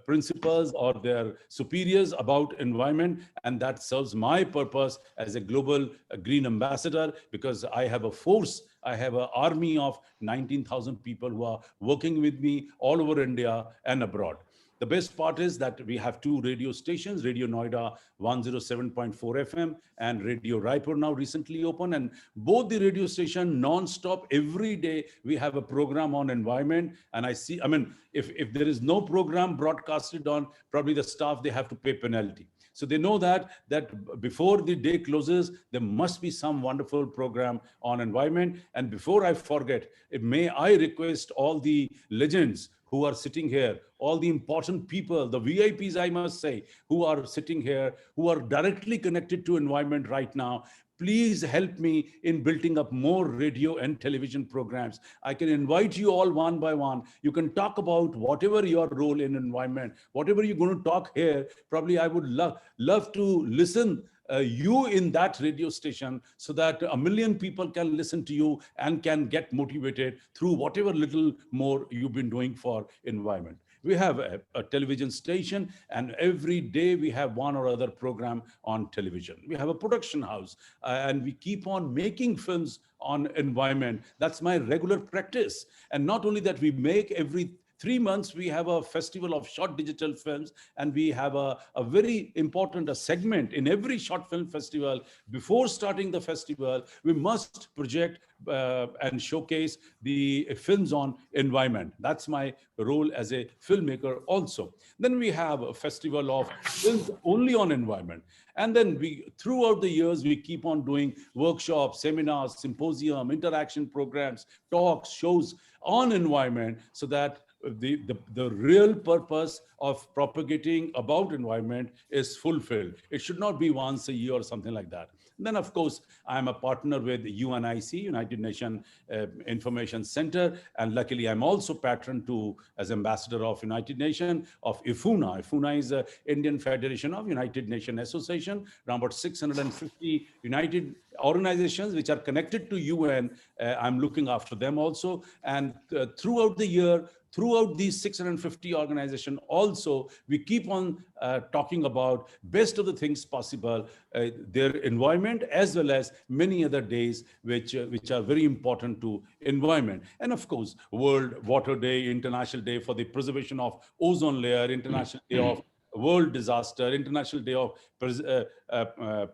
principals or their superiors about environment. And that serves my purpose as a global green ambassador, because I have a force, I have an army of 19,000 people who are working with me all over India and abroad. The best part is that we have two radio stations, Radio Noida 107.4 FM and Radio Raipur now recently opened, and both the radio station non-stop every day we have a program on environment. And I mean, if there is no program broadcasted on, probably the staff, they have to pay penalty. So they know that before the day closes, there must be some wonderful program on environment. And before I forget, may I request all the legends who are sitting here, all the important people, the VIPs, I must say, who are sitting here, who are directly connected to environment right now, please help me in building up more radio and television programs. I can invite you all one by one. You can talk about whatever your role in environment, whatever you're going to talk here. Probably I would love to listen you in that radio station, so that 1 million people can listen to you and can get motivated through whatever little more you've been doing for environment. We have a television station, and every day we have one or other program on television. We have a production house, and we keep on making films on environment. That's my regular practice. And not only that, we make every 3 months, we have a festival of short digital films, and we have a very important segment in every short film festival. Before starting the festival, we must project and showcase the films on environment. That's my role as a filmmaker also. Then we have a festival of films only on environment. And then throughout the years, we keep on doing workshops, seminars, symposium, interaction programs, talks, shows on environment, so that the real purpose of propagating about environment is fulfilled. It should not be once a year or something like that. And then, of course, I'm a partner with UNIC, United Nations Information Center, and luckily I'm also patron as ambassador of United Nations of IFUNA. IFUNA is the Indian Federation of United Nations Association, around about 650 United organizations which are connected to UN. I'm looking after them also. And throughout the year, throughout these 650 organizations also, we keep on talking about best of the things possible, their environment, as well as many other days which are very important to environment. And of course, World Water Day, International Day for the Preservation of Ozone Layer, International Day of World Disaster, International Day of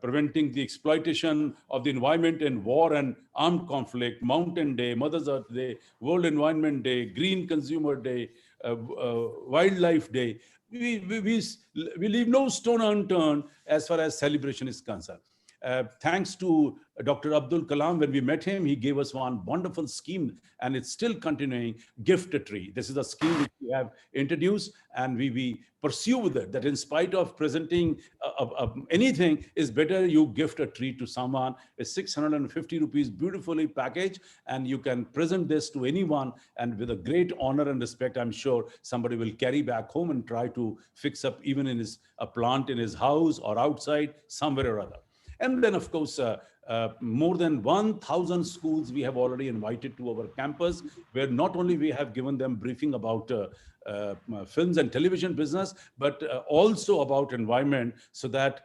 Preventing the Exploitation of the Environment in War and Armed Conflict, Mountain Day, Mother's Earth Day, World Environment Day, Green Consumer Day, Wildlife Day. We leave no stone unturned as far as celebration is concerned. Thanks to Dr. Abdul Kalam, when we met him, he gave us one wonderful scheme, and it's still continuing, Gift a Tree. This is a scheme which we have introduced, and we pursue with it, that in spite of presenting anything, is better you gift a tree to someone. It's 650 rupees, beautifully packaged, and you can present this to anyone, and with a great honor and respect, I'm sure somebody will carry back home and try to fix up even in a plant in his house or outside, somewhere or other. And then, of course, more than 1,000 schools we have already invited to our campus, where not only we have given them briefing about films and television business, but also about environment, so that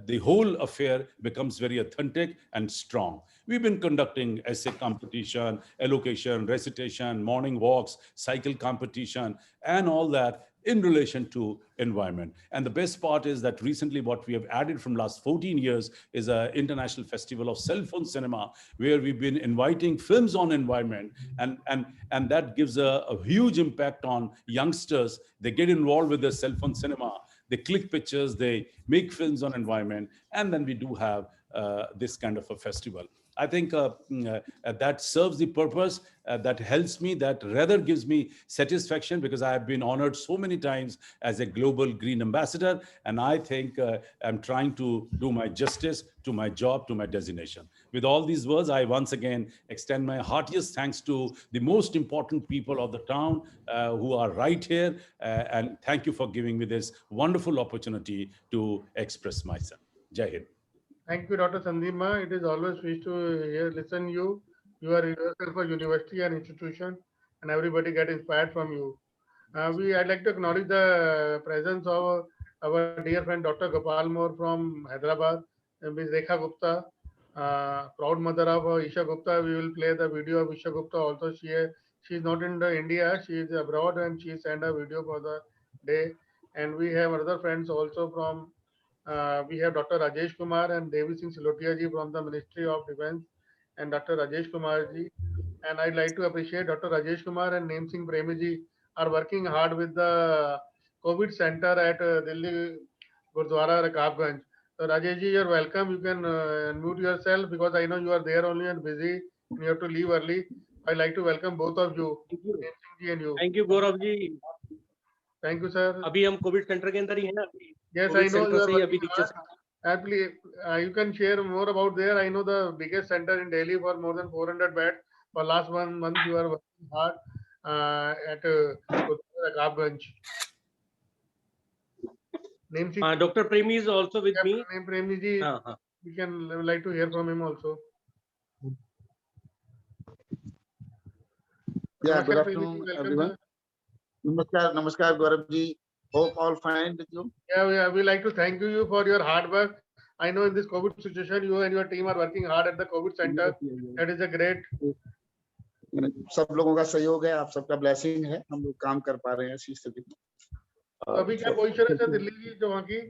the whole affair becomes very authentic and strong. We've been conducting essay competition, elocution, recitation, morning walks, cycle competition, and all that in relation to environment. And the best part is that recently what we have added from last 14 years is an international festival of cell phone cinema, where we've been inviting films on environment, and that gives a huge impact on youngsters. They get involved with the cell phone cinema, they click pictures, they make films on environment, and then we do have this kind of a festival. I think that serves the purpose, that helps me, that rather gives me satisfaction, because I have been honored so many times as a global green ambassador, and I think I'm trying to do my justice to my job, to my designation. With all these words, I once again extend my heartiest thanks to the most important people of the town who are right here, and thank you for giving me this wonderful opportunity to express myself. Jai Hind. Thank you, Dr. Sandeep. It is always sweet to listen you. You are yourself a university and institution, and everybody get inspired from you. I'd like to acknowledge the presence of our dear friend Dr. Gopal Moore from Hyderabad, Ms. Rekha Gupta, proud mother of Isha Gupta. We will play the video of Isha Gupta also. She is not in India, she is abroad, and she sent a video for the day. And we have other friends also from we have Dr. Rajesh Kumar and Devi Singh Silotia ji from the Ministry of Defence, and Dr. Rajesh Kumar ji. And I'd like to appreciate Dr. Rajesh Kumar and Naim Singh Premi ji are working hard with the COVID center at Delhi Gurdwara Rakabganj. So Rajesh ji, you're welcome. You can unmute yourself, because I know you are there only and busy, and you have to leave early. I'd like to welcome both of you, Naim Singh ji and you. Thank you, Gaurav ji. Thank you, sir. अभी हम Covid centre के अंदर ही हैं ना. Yes, I know. Actually, you can share more about there. I know the biggest center in Delhi for more than 400 beds. For last 1 month, you are working hard at Rakabganj. Dr. Premi is also with me. Naim Premi ji, we can like to hear from him also. Yeah, good afternoon, everyone. Namaskar, Gaurav ji. Hope all fine with you. Yeah, we like to thank you for your hard work. I know in this COVID situation, you and your team are working hard at the COVID center. That is a great. सब लोगों का सहयोग है, आप सबका blessing है, हम लोग काम कर पा रहे हैं इसी स्थिति में. अभी क्या पोजीशन है सर दिल्ली की जो वहाँ की?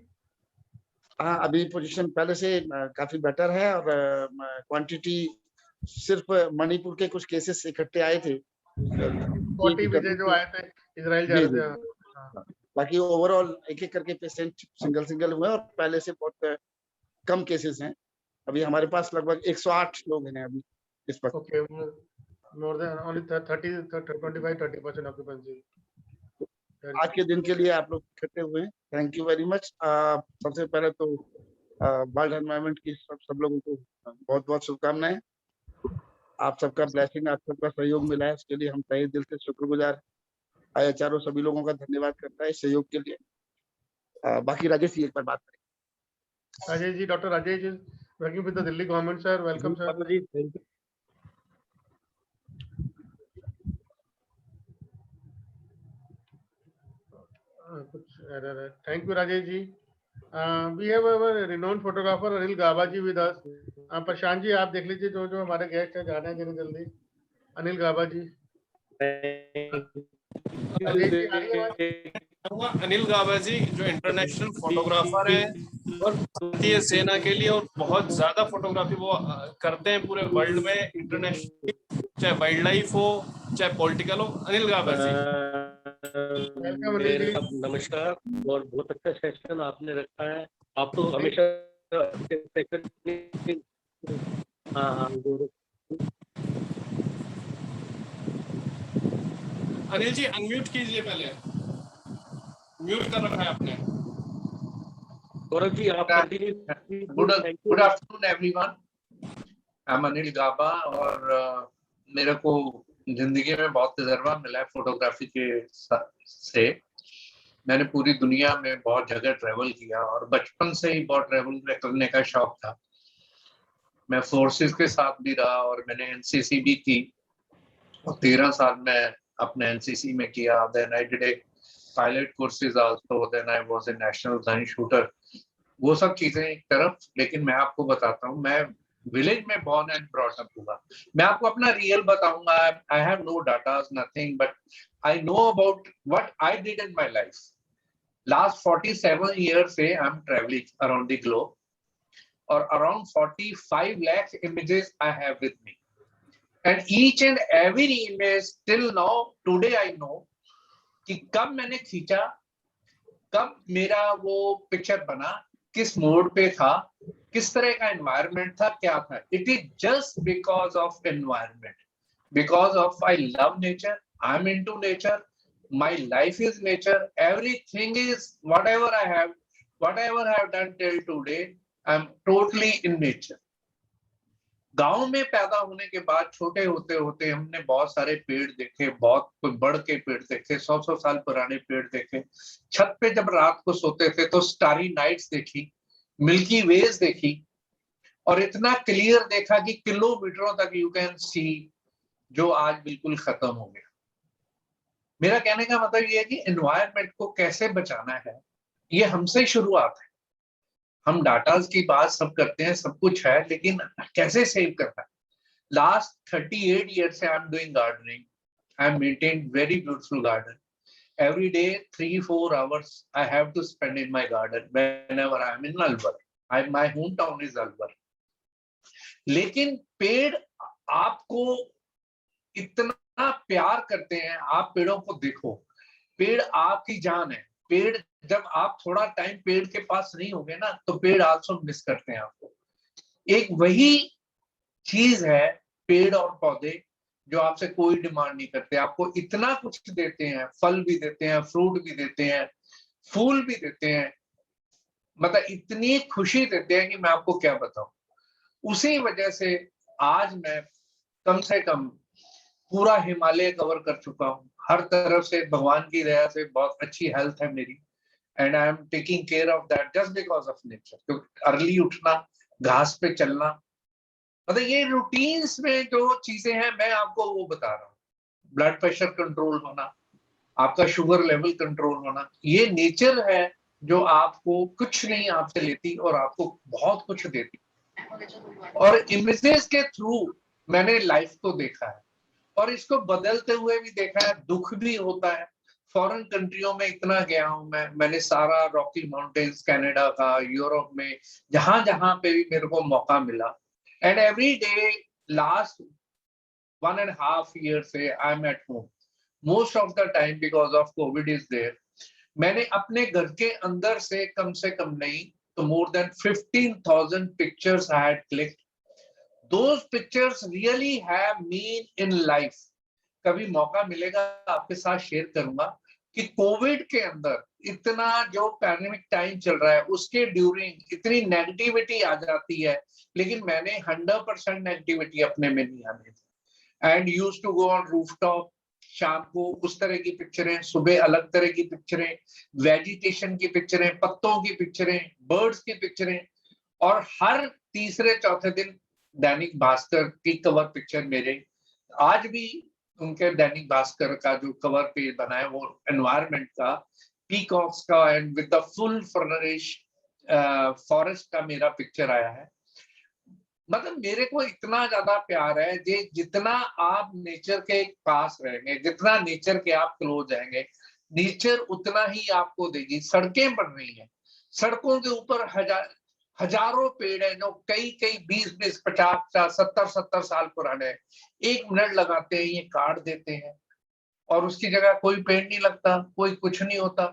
हाँ, अभी पोजीशन पहले से काफी बेटर है, और क्वांटिटी सिर्फ मणिपुर के कुछ केसेस इकट्ठे आए थे. 40 विजय जो आए थे इजराइल जा रहे थे. बाकी ओवरऑल एक करके पेशेंट सिंगल हुए, और पहले से बहुत कम केसेस हैं. अभी हमारे पास लगभग 108 लोग हैं अभी इस वक्त. Okay, more than only 25-30% occupancy. आज के दिन के लिए आप लोग इकट्ठे हुए हैं. Thank you very much. सबसे पहले तो वर्ल्ड एनवायरनमेंट की सब लोगों को बहुत बहुत शुभकामनाएं. आप सबका ब्लेसिंग, आप सबका सहयोग मिला है, इसके लिए हम तहे दिल से शुक्रगुजार. IHRO सभी लोगों का धन्यवाद करता है सहयोग के लिए. बाकी राजेश जी एक बार बात करें. Rajesh ji, doctor Rajesh is working with the Delhi government, sir. Welcome, sir. Thank you, Rajesh ji. We have our renowned photographer Anil Gaba ji with us. प्रशांत जी, आप देख लीजिए जो हमारे गेस्ट है, जाने के लिए जल्दी. अनिल गाबा जी. अनिल गाबा जी जो इंटरनेशनल फोटोग्राफर है और भारतीय सेना के लिए, और बहुत ज्यादा फोटोग्राफी वो करते हैं पूरे वर्ल्ड में, इंटरनेशनल, चाहे वाइल्ड लाइफ हो चाहे पॉलिटिकल हो. अनिल गाबा जी, नमस्कार. और बहुत अच्छा सेशन आपने रखा है. आप तो हमेशा अनिल जी अनम्यूट कीजिए, पहले म्यूट कर रखा है आपने। गौरव जी आप continue. Good afternoon everyone, I am Anil Gaba और मेरे को जिंदगी में बहुत तजर्बा मिला है फोटोग्राफी के से। मैंने पूरी दुनिया में बहुत जगह ट्रेवल किया और बचपन से ही बहुत ट्रेवल करने का शौक था। मैं फोर्सेस के साथ भी रहा और मैंने एनसीसी भी की और 13 साल मैं अपने एनसीसी में किया। Then I did a pilot courses also, then I was a national gun shooter. वो सब चीजें एक तरफ, लेकिन मैं आपको बताता हूँ, मैं विलेज में बॉर्न एंड ब्रॉट अप हुआ। मैं आपको अपना रियल बताऊंगा। I have no datas nothing, but I know about what I did in my life. Last 47 years से I am travelling around the globe और around 45 lakh images I have with me, and each and every image till now today I know कि कब मैंने खींचा, कब मेरा वो picture बना, किस मोड पे था, किस तरह का एनवायरनमेंट था, क्या था। It is just because of environment, because of I love nature, I am into nature, my life is nature, everything is whatever I have done till today, I am totally in nature. गांव में पैदा होने के बाद छोटे होते होते हमने बहुत सारे पेड़ देखे, बहुत बड़ के पेड़ देखे, 100 साल पुराने पेड़ देखे। छत पे जब रात को सोते थे तो स्टारी नाइट्स देखी, मिल्की वेज देखी और इतना क्लियर देखा कि किलोमीटरों तक यू कैन सी, जो आज बिल्कुल खत्म हो गया। मेरा कहने का मतलब ये है कि एनवायरनमेंट को कैसे बचाना है, ये हमसे शुरुआत है। हम डाटास की बात सब करते हैं, सब कुछ है, लेकिन कैसे सेव करना है। लास्ट 38 years से I am doing gardening, I am maintain very beautiful garden. Every day 3-4 hours I have to spend in my garden whenever I am in Alwar. My hometown is Alwar. लेकिन पेड़ आपको इतना प्यार करते हैं, आप पेड़ों को देखो, पेड़ आपकी जान है। पेड़ जब आप थोड़ा टाइम पेड़ के पास नहीं होगे ना, तो पेड़ आल्सो मिस करते हैं आपको। एक वही चीज है पेड़ और पौधे जो आपसे कोई डिमांड नहीं करते, आपको इतना कुछ देते हैं, फल भी देते हैं, फ्रूट भी देते हैं, फूल भी देते हैं, मतलब इतनी खुशी देते हैं कि मैं आपको क्या बताऊं। उसी वजह से आज मैं कम से कम पूरा हिमालय कवर कर चुका हूं। हर तरफ से भगवान की दया से बहुत अच्छी हेल्थ है मेरी, and I am taking care of that just because of nature. क्योंकि अर्ली उठना, घास पे चलना, मतलब ये रूटीन्स में जो चीजें हैं मैं आपको वो बता रहा हूँ। ब्लड प्रेशर कंट्रोल होना, आपका शुगर लेवल कंट्रोल होना, ये नेचर है जो आपको कुछ नहीं आपसे लेती और आपको बहुत कुछ देती। और इमेजेस के थ्रू मैंने लाइफ को देखा है और इसको बदलते हुए भी देखा है। दुख भी होता है। फॉरेन कंट्रियों में इतना गया हूं मैंने सारा रॉकी माउंटेन्स, कनाडा का, यूरोप में, जहां जहां पे भी मेरे को मौका मिला। And every day, last 1.5 years से I am at home. Most of the time because of COVID is there. मैंने अपने घर के अंदर से कम नहीं तो more than 15,000 pictures I had clicked. Those pictures really have mean in life. कभी मौका मिलेगा आपके साथ शेयर करूंगा कि कोविड के अंदर इतना जो पैंडेमिक टाइम चल रहा है उसके ड्यूरिंग इतनी नेगेटिविटी आ जाती है, लेकिन मैंने 100% नेगेटिविटी अपने में नहीं आने दी। And use to go on rooftop, शाम को उस तरह की पिक्चरें, सुबह अलग तरह की पिक्चरें, वेजिटेशन की पिक्चरें, पत्तों की पिक्चरें, बर्ड्स की पिक्चरें, और हर तीसरे चौथे दिन दैनिक भास्कर की कवर पिक्चर मेरे। आज भी उनके दैनिक भास्कर का जो कवर पेज बना है वो एनवायरनमेंट का, पीकॉक्स का and with the full flourish forest का मेरा पिक्चर आया है। मतलब मेरे को इतना ज्यादा प्यार है जे जितना आप नेचर के पास रहेंगे, जितना नेचर के आप क्लोज रहेंगे, नेचर उतना ही आपको देगी। सड़कें बन रही हैं, सड़कों के ऊपर हजारों पेड़ हैं जो कई 20-20, 50-50, 70-70 साल पुराने हैं। 1 मिनट लगाते हैं, ये काट देते हैं और उसकी जगह कोई पेड़ नहीं लगता, कोई कुछ नहीं होता।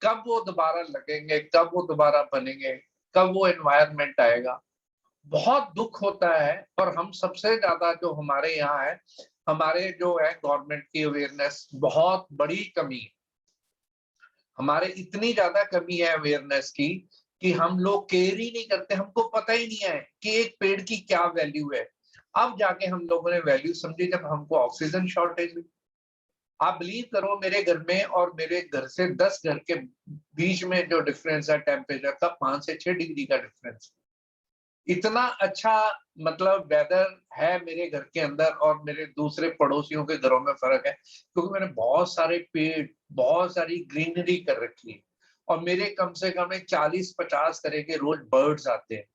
कब वो दोबारा लगेंगे, कब वो दोबारा बनेंगे, कब वो एनवायरनमेंट आएगा। बहुत दुख होता है। और हम सबसे ज्यादा जो हमारे यहाँ है, हमारे जो है गवर्नमेंट की अवेयरनेस बहुत बड़ी कमी है। हमारे इतनी ज्यादा कमी है अवेयरनेस की कि हम लोग केयर ही नहीं करते, हमको पता ही नहीं है कि एक पेड़ की क्या वैल्यू है। अब जाके हम लोगों ने वैल्यू समझी जब हमको ऑक्सीजन शॉर्टेज हुई। आप बिलीव करो, मेरे घर में और मेरे घर से 10 घर के बीच में जो डिफरेंस है टेम्परेचर का, 5 से 6 डिग्री का डिफरेंस। इतना अच्छा मतलब वेदर है मेरे घर के अंदर, और मेरे दूसरे पड़ोसियों के घरों में फर्क है क्योंकि मैंने बहुत सारे पेड़, बहुत सारी ग्रीनरी कर रखी है। और मेरे कम से कम 40-50 तरह के रोज बर्ड्स आते हैं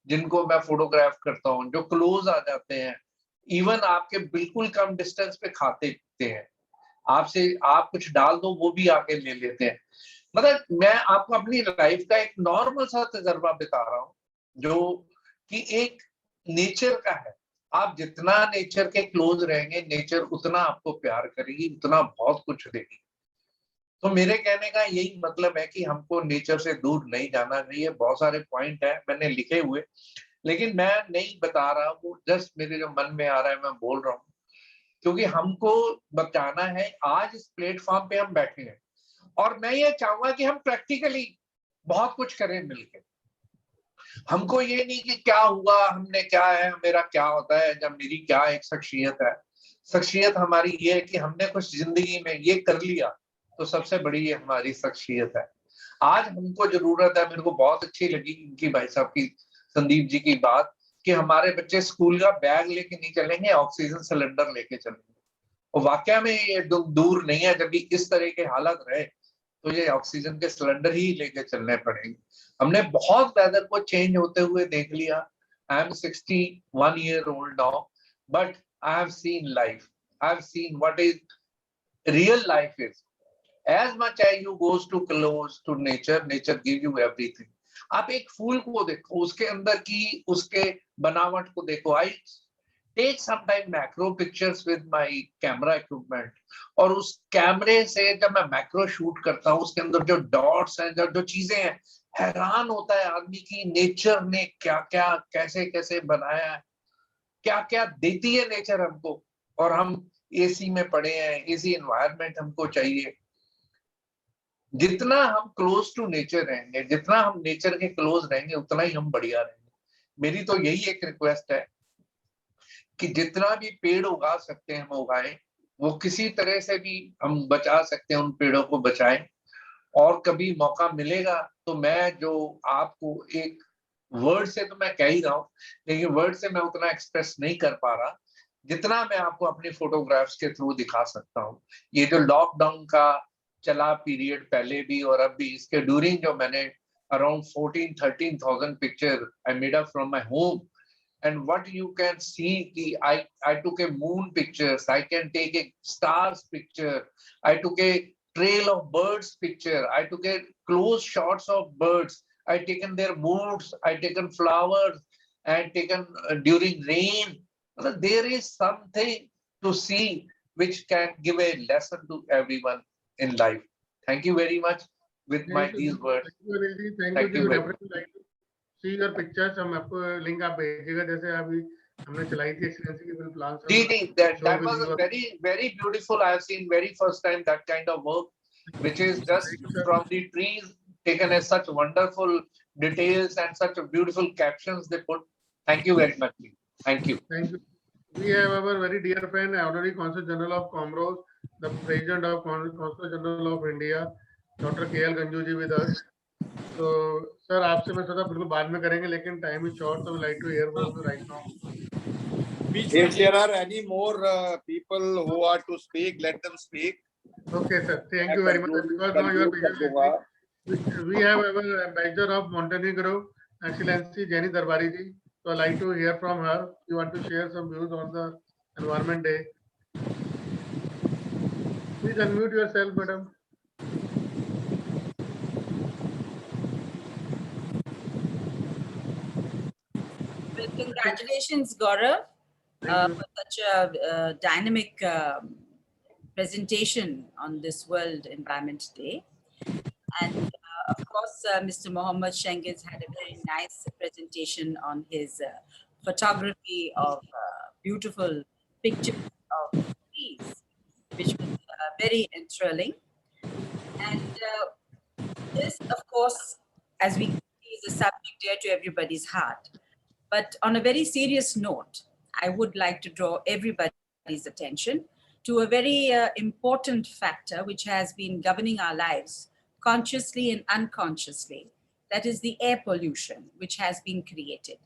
जिनको मैं फोटोग्राफ करता हूँ, जो क्लोज आ जाते हैं। इवन आपके बिल्कुल कम डिस्टेंस पे खाते पीते हैं, आपसे आप कुछ डाल दो वो भी आके ले लेते हैं। मतलब मैं आपको अपनी लाइफ का एक नॉर्मल सा तजर्बा बता रहा हूँ जो कि एक नेचर का है। आप जितना नेचर के क्लोज रहेंगे, नेचर उतना आपको प्यार करेगी, उतना बहुत कुछ देगी। तो मेरे कहने का यही मतलब है कि हमको नेचर से दूर नहीं जाना चाहिए। बहुत सारे पॉइंट है मैंने लिखे हुए, लेकिन मैं नहीं बता रहा हूँ, जस्ट मेरे जो मन में आ रहा है मैं बोल रहा हूँ, क्योंकि हमको बचाना है। आज इस प्लेटफॉर्म पे हम बैठे हैं और मैं ये चाहूंगा कि हम प्रैक्टिकली बहुत कुछ करें मिलकर। हमको ये नहीं कि क्या हुआ, हमने क्या है, मेरा क्या होता है, जब मेरी क्या एक शख्सियत है। शख्सियत हमारी ये है कि हमने कुछ जिंदगी में ये कर लिया, तो सबसे बड़ी ये हमारी शख्सियत है। आज हमको जरूरत है, मेरे को बहुत अच्छी लगी इनकी भाई साहब की, संदीप जी की बात, कि हमारे बच्चे स्कूल का बैग लेके नहीं चलेंगे, ऑक्सीजन सिलेंडर लेके चलेंगे। और वाकया में ये दूर नहीं है, जब भी इस तरह के हालत रहे तो ये ऑक्सीजन के सिलेंडर ही लेके चलने पड़ेंगे। हमने बहुत वेदर को चेंज होते हुए देख लिया। I am 61 year old now, but I have seen life. I have seen what is real life is. As much as you goes to close to nature, nature gives you everything. आप एक फूल को देखो, उसके अंदर की उसके बनावट को देखो। I take sometime macro pictures with my camera equipment, और उस कैमरे से जब मैं मैक्रो शूट करता हूँ, उसके अंदर जो डॉट्स हैं, जो चीजें हैं, हैरान होता है आदमी की नेचर ने क्या क्या कैसे कैसे बनाया है, क्या क्या देती है नेचर हमको। और हम एसी में पड़े हैं, एसी एनवायरनमेंट हमको चाहिए। जितना हम क्लोज टू नेचर रहेंगे, जितना हम नेचर के क्लोज रहेंगे, उतना ही हम बढ़िया रहेंगे। मेरी तो यही एक रिक्वेस्ट है कि जितना भी पेड़ उगा सकते हैं हम उगाएं, वो किसी तरह से भी हम बचा सकते हैं उन पेड़ों को बचाएं। और कभी मौका मिलेगा तो मैं जो आपको एक वर्ड से तो मैं कह ही रहा हूँ, लेकिन वर्ड से मैं उतना एक्सप्रेस नहीं कर पा रहा जितना मैं आपको अपनी फोटोग्राफ्स के थ्रू दिखा सकता हूँ। ये जो लॉकडाउन का चला पीरियड पहले भी और अब भी, इसके ड्यूरिंग जो मैंने around 14,000-13,000 picture I made up from my home. And what you can see, I took a moon pictures, I can take a stars picture, I took a trail of birds picture, I took a close shots of birds, I taken their moods, I taken flowers, and taken during rain. There is something to see which can give a lesson to everyone in life. Thank you very much with my these words. Thank you very much. See your pictures, हम आपको link आप भेजिएगा, जैसे अभी हमने चलाई थी excellency की बिल प्लान। जी, that was a very beautiful. I have seen very first time that kind of work, which is just from the trees taken as such wonderful details and such beautiful captions they put. Thank you very much. Thank you. Thank you. We have our very dear friend, Honorary Consul General of Comoros, the President of Consul General of India, Dr. K.L. Ganju ji with us. So, sir, आपसे मैं सोचा बिल्कुल बाद में करेंगे, लेकिन time is short, so we like to hear from you right now. If there are any more people who are to speak, let them speak. Okay, sir. Thank you very much. Because now you are busy. We have our ambassador of Montenegro, Excellency Jenny Darbari ji. So I like to hear from her. You want to share some views on the Environment Day? Please unmute yourself, madam. Well, congratulations, Gaurav, for such a dynamic presentation on this World Environment Day. And Of course, Mr. Mohammed Shengiz had a very nice presentation on his photography of beautiful pictures of trees, which was very enthralling. And this, of course, as we see, is a subject dear to everybody's heart. But on a very serious note, I would like to draw everybody's attention to a very important factor which has been governing our lives consciously and unconsciously. That is the air pollution which has been created.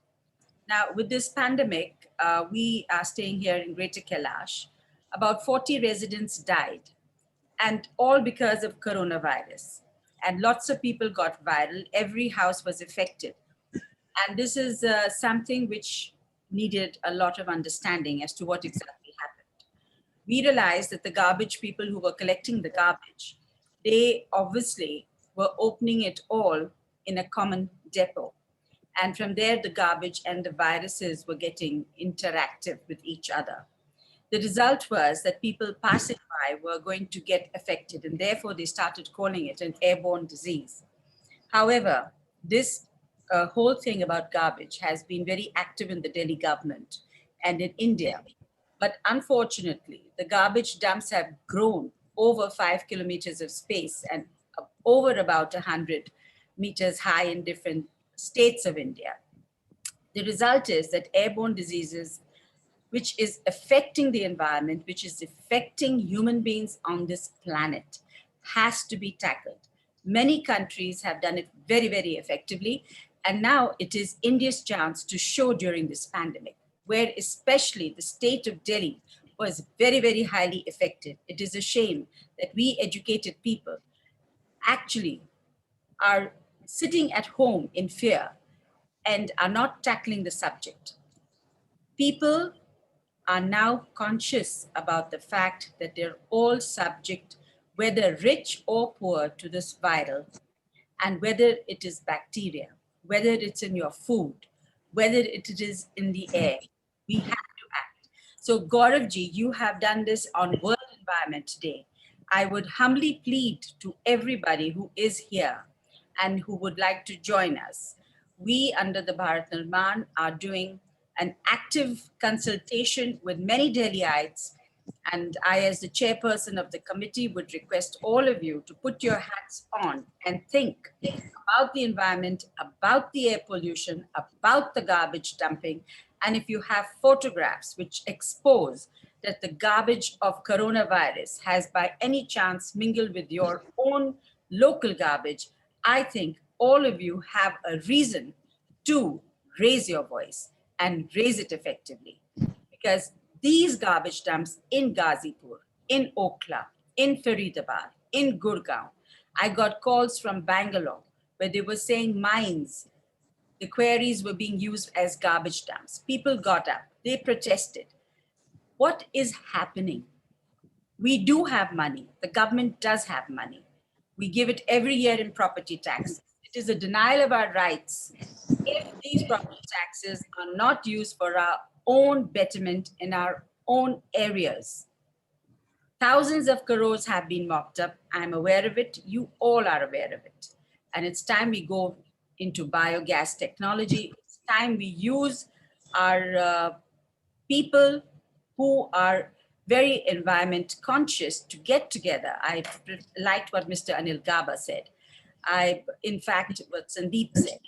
Now, with this pandemic, we are staying here in Greater Kailash. About 40 residents died, and all because of coronavirus. And lots of people got viral. Every house was affected. And this is something which needed a lot of understanding as to what exactly happened. We realized that the garbage people who were collecting the garbage, they obviously were opening it all in a common depot. And from there, the garbage and the viruses were getting interactive with each other. The result was that people passing by were going to get affected, and therefore they started calling it an airborne disease. However, this whole thing about garbage has been very active in the Delhi government and in India. But unfortunately, the garbage dumps have grown over 5 kilometers of space and over about 100 meters high in different states of India. The result is that airborne diseases, which is affecting the environment, which is affecting human beings on this planet, has to be tackled. Many countries have done it very, very effectively. And now it is India's chance to show during this pandemic, where especially the state of Delhi was very, very highly affected. It is a shame that we educated people actually are sitting at home in fear and are not tackling the subject. People are now conscious about the fact that they're all subject, whether rich or poor, to this viral, and whether it is bacteria, whether it's in your food, whether it is in the air, we have to act. So Gauravji, you have done this on World Environment Day. I would humbly plead to everybody who is here and who would like to join us. We under the Bharat Nirman are doing an active consultation with many Delhiites, and I, as the chairperson of the committee, would request all of you to put your hats on and think about the environment, about the air pollution, about the garbage dumping. And if you have photographs which expose that the garbage of coronavirus has by any chance mingled with your own local garbage, I think all of you have a reason to raise your voice and raise it effectively. Because these garbage dumps in Ghazipur, in Okhla, in Faridabad, in Gurgaon, I got calls from Bangalore where they were saying mines, the quarries were being used as garbage dumps. People got up, they protested. What is happening? We do have money. The government does have money. We give it every year in property taxes. It is a denial of our rights if these property taxes are not used for our own betterment in our own areas. Thousands of crores have been mopped up. I'm aware of it. You all are aware of it. And it's time we go into biogas technology. It's time we use our people who are very environment conscious to get together. I liked what Mr. Anil Gaba said. In fact, what Sandeep said.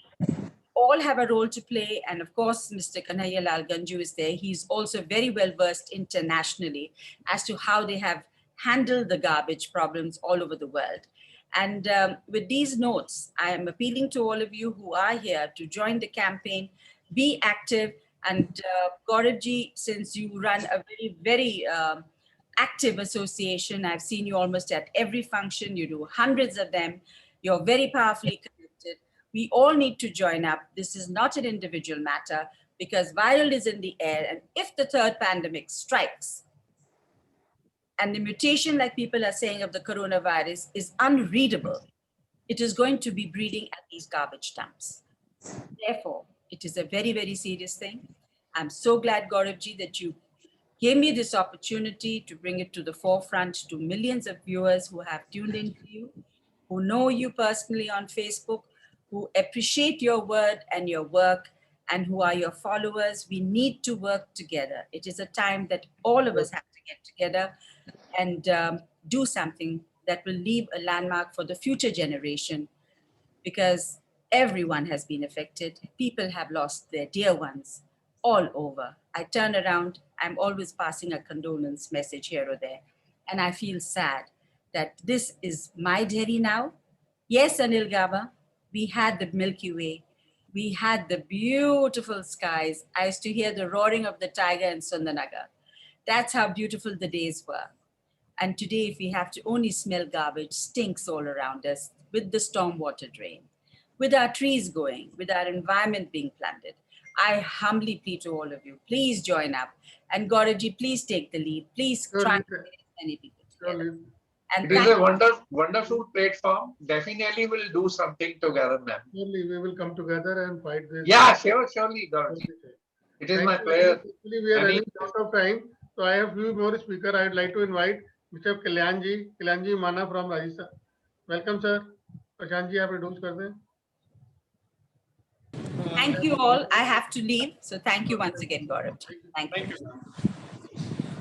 All have a role to play. And of course, Mr. Kanhaiya Lal Ganju is there. He's also very well versed internationally as to how they have handled the garbage problems all over the world. And with these notes, I am appealing to all of you who are here to join the campaign, be active. And Gauravji, since you run a very, very active association, I've seen you almost at every function, you do hundreds of them, you're very powerfully connected. We all need to join up. This is not an individual matter because viral is in the air. And if the third pandemic strikes and the mutation, like people are saying, of the coronavirus is unreadable, it is going to be breeding at these garbage dumps. Therefore, it is a very, very serious thing. I'm so glad, Gauravji, that you gave me this opportunity to bring it to the forefront to millions of viewers who have tuned into you. who know you personally on Facebook, who appreciate your word and your work, and who are your followers. We need to work together. It is a time that all of us have to get together and do something that will leave a landmark for the future generation, because everyone has been affected. People have lost their dear ones all over. I turn around, I'm always passing a condolence message here or there. And I feel sad that this is my Delhi now. Yes, Anil Gaba, we had the Milky Way. We had the beautiful skies. I used to hear the roaring of the tiger in Sundanagar. That's how beautiful the days were. And today, if we have to only smell garbage, stinks all around us, with the stormwater drain, with our trees going, with our environment being plundered, I humbly plead to all of you, please join up. And Gaurav-ji, please take the lead. Please try to get as many people together. And it is a wonderful platform. Definitely we'll do something together, ma'am. Surely we will come together and fight this. Yeah, surely, Gaurav-ji. It is my pleasure. Actually, we are running out of time. So I have few more speakers. I would like to invite Mr. Kalyanji Mana from Rajasthan. Welcome, sir. Prashant ji, आप introduce कर दें. Thank you all. I have to leave. So thank you once again, Gaurav. Thank you.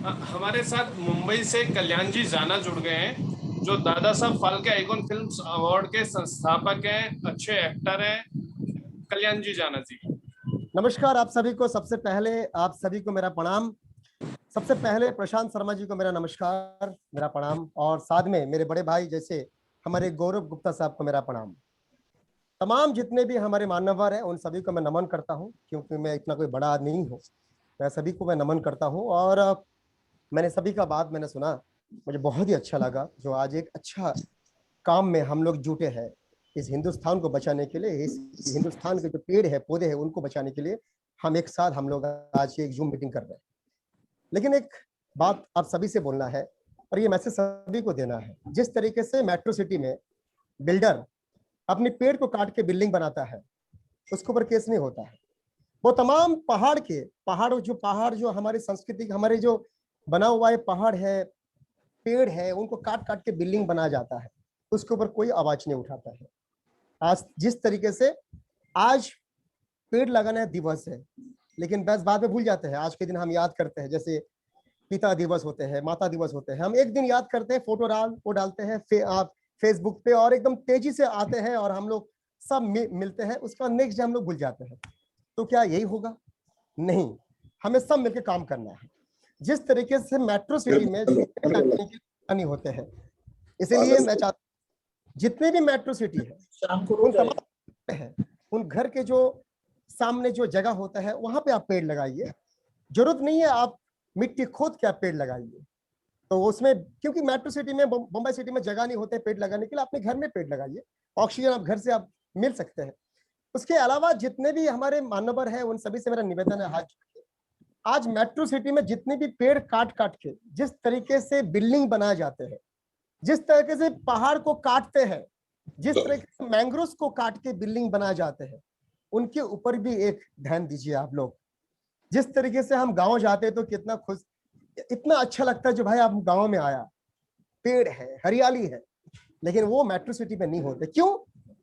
हमारे साथ मुंबई से कल्याण जी जाना जुड़ गए हैं, जो Dada Saheb Phalke icon films award के संस्थापक हैं, अच्छे एक्टर हैं। कल्याण जी जाना जी। नमस्कार आप सभी को। सबसे पहले आप सभी को मेरा प्रणाम। सबसे पहले प्रशांत शर्मा जी को मेरा नमस्कार, मेरा प्रणाम, और साथ में मेरे बड़े भाई जैसे हमारे गौरव गुप्ता साहब को मेरा प्रणाम। तमाम जितने भी हमारे मान्यवर हैं उन सभी को मैं नमन करता हूं, क्योंकि मैं इतना कोई बड़ा आदमी नहीं हूं। मैं सभी को मैं नमन करता हूं और मैंने सभी का बात मैंने सुना, मुझे बहुत ही अच्छा लगा। जो आज एक अच्छा काम में हम लोग जुटे हैं इस हिंदुस्तान को बचाने के लिए, इस हिंदुस्तान के जो पेड़ है पौधे हैं उनको बचाने के लिए हम एक साथ हम लोग आज एक जूम मीटिंग कर रहे हैं। लेकिन एक बात आप सभी से बोलना है और ये मैसेज सभी को देना है। जिस तरीके से मेट्रो सिटी में बिल्डर अपने पेड़ को काट के बिल्डिंग बनाता है, उसके ऊपर केस नहीं होता है। वो तमाम पहाड़ जो हमारी संस्कृति, हमारे जो बना हुआ है पहाड़ है, पेड़ है, उनको काट काट के बिल्डिंग बनाया जाता है, उसके ऊपर कोई आवाज नहीं उठाता है। आज जिस तरीके से आज पेड़ लगाना दिवस है, लेकिन बस बाद में भूल जाते हैं। आज के दिन हम याद करते हैं, जैसे पिता दिवस होते हैं, माता दिवस होते हैं, हम एक दिन याद करते हैं, फोटो डालते हैं फेसबुक पे और एकदम तेजी से आते हैं और हम लोग सब मिलते हैं, उसका नेक्स्ट डे हम लोग भूल जाते हैं। तो क्या यही होगा? नहीं, हमें सब मिलकर काम करना है। जिस तरीके से मेट्रो सिटी में नहीं होते हैं, इसीलिए मैं चाहता हूं जितने भी मेट्रो सिटी है उन घर के जो सामने जो जगह होता है वहां पे आप पेड़ लगाइए। जरूरत नहीं है आप मिट्टी खोद के आप पेड़ लगाइए। तो उसमें क्योंकि मेट्रो सिटी में, मुंबई सिटी में जगह नहीं होते पेड़ लगाने के लिए, अपने घर में पेड़ लगाइए। ऑक्सीजन आप घर से आप मिल सकते हैं। उसके अलावा जितने भी हमारे मानवर हैं उन सभी से मेरा निवेदन है, आज मेट्रो सिटी में जितने भी पेड़ काट काट के जिस तरीके से बिल्डिंग बनाए जाते हैं, जिस तरीके से पहाड़ को काटते हैं, जिस तरीके से मैंग्रोव को काट के बिल्डिंग बनाए जाते हैं, उनके ऊपर भी एक ध्यान दीजिए आप लोग। जिस तरीके से हम गांव जाते हैं तो कितना खुश, इतना अच्छा लगता है जो भाई आप गांव में आया, पेड़ है, हरियाली है, लेकिन वो मेट्रो सिटी में नहीं होते। क्यों?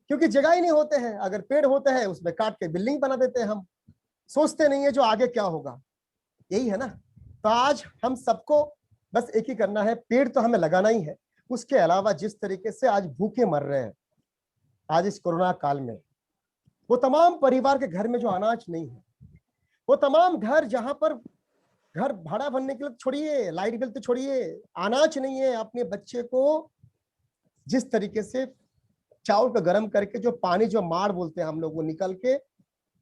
क्योंकि जगह ही नहीं होते हैं। अगर पेड़ होते हैं उसमें काट के बिल्डिंग बना देते हैं, हम सोचते नहीं है जो आगे क्या होगा। यही है ना। तो आज हम सबको बस एक ही करना है, पेड़ तो हमें लगाना ही है। उसके अलावा जिस तरीके से आज भूखे मर रहे हैं आज इस कोरोना काल में, वो तमाम परिवार के घर में जो अनाज नहीं है, वो तमाम घर जहां पर घर भाड़ा भरने के लिए छोड़िए, लाइट बिल तो छोड़िए, अनाज नहीं है, अपने बच्चे को जिस तरीके से चावल को गर्म करके जो पानी जो मार बोलते हैं हम लोग, वो निकल के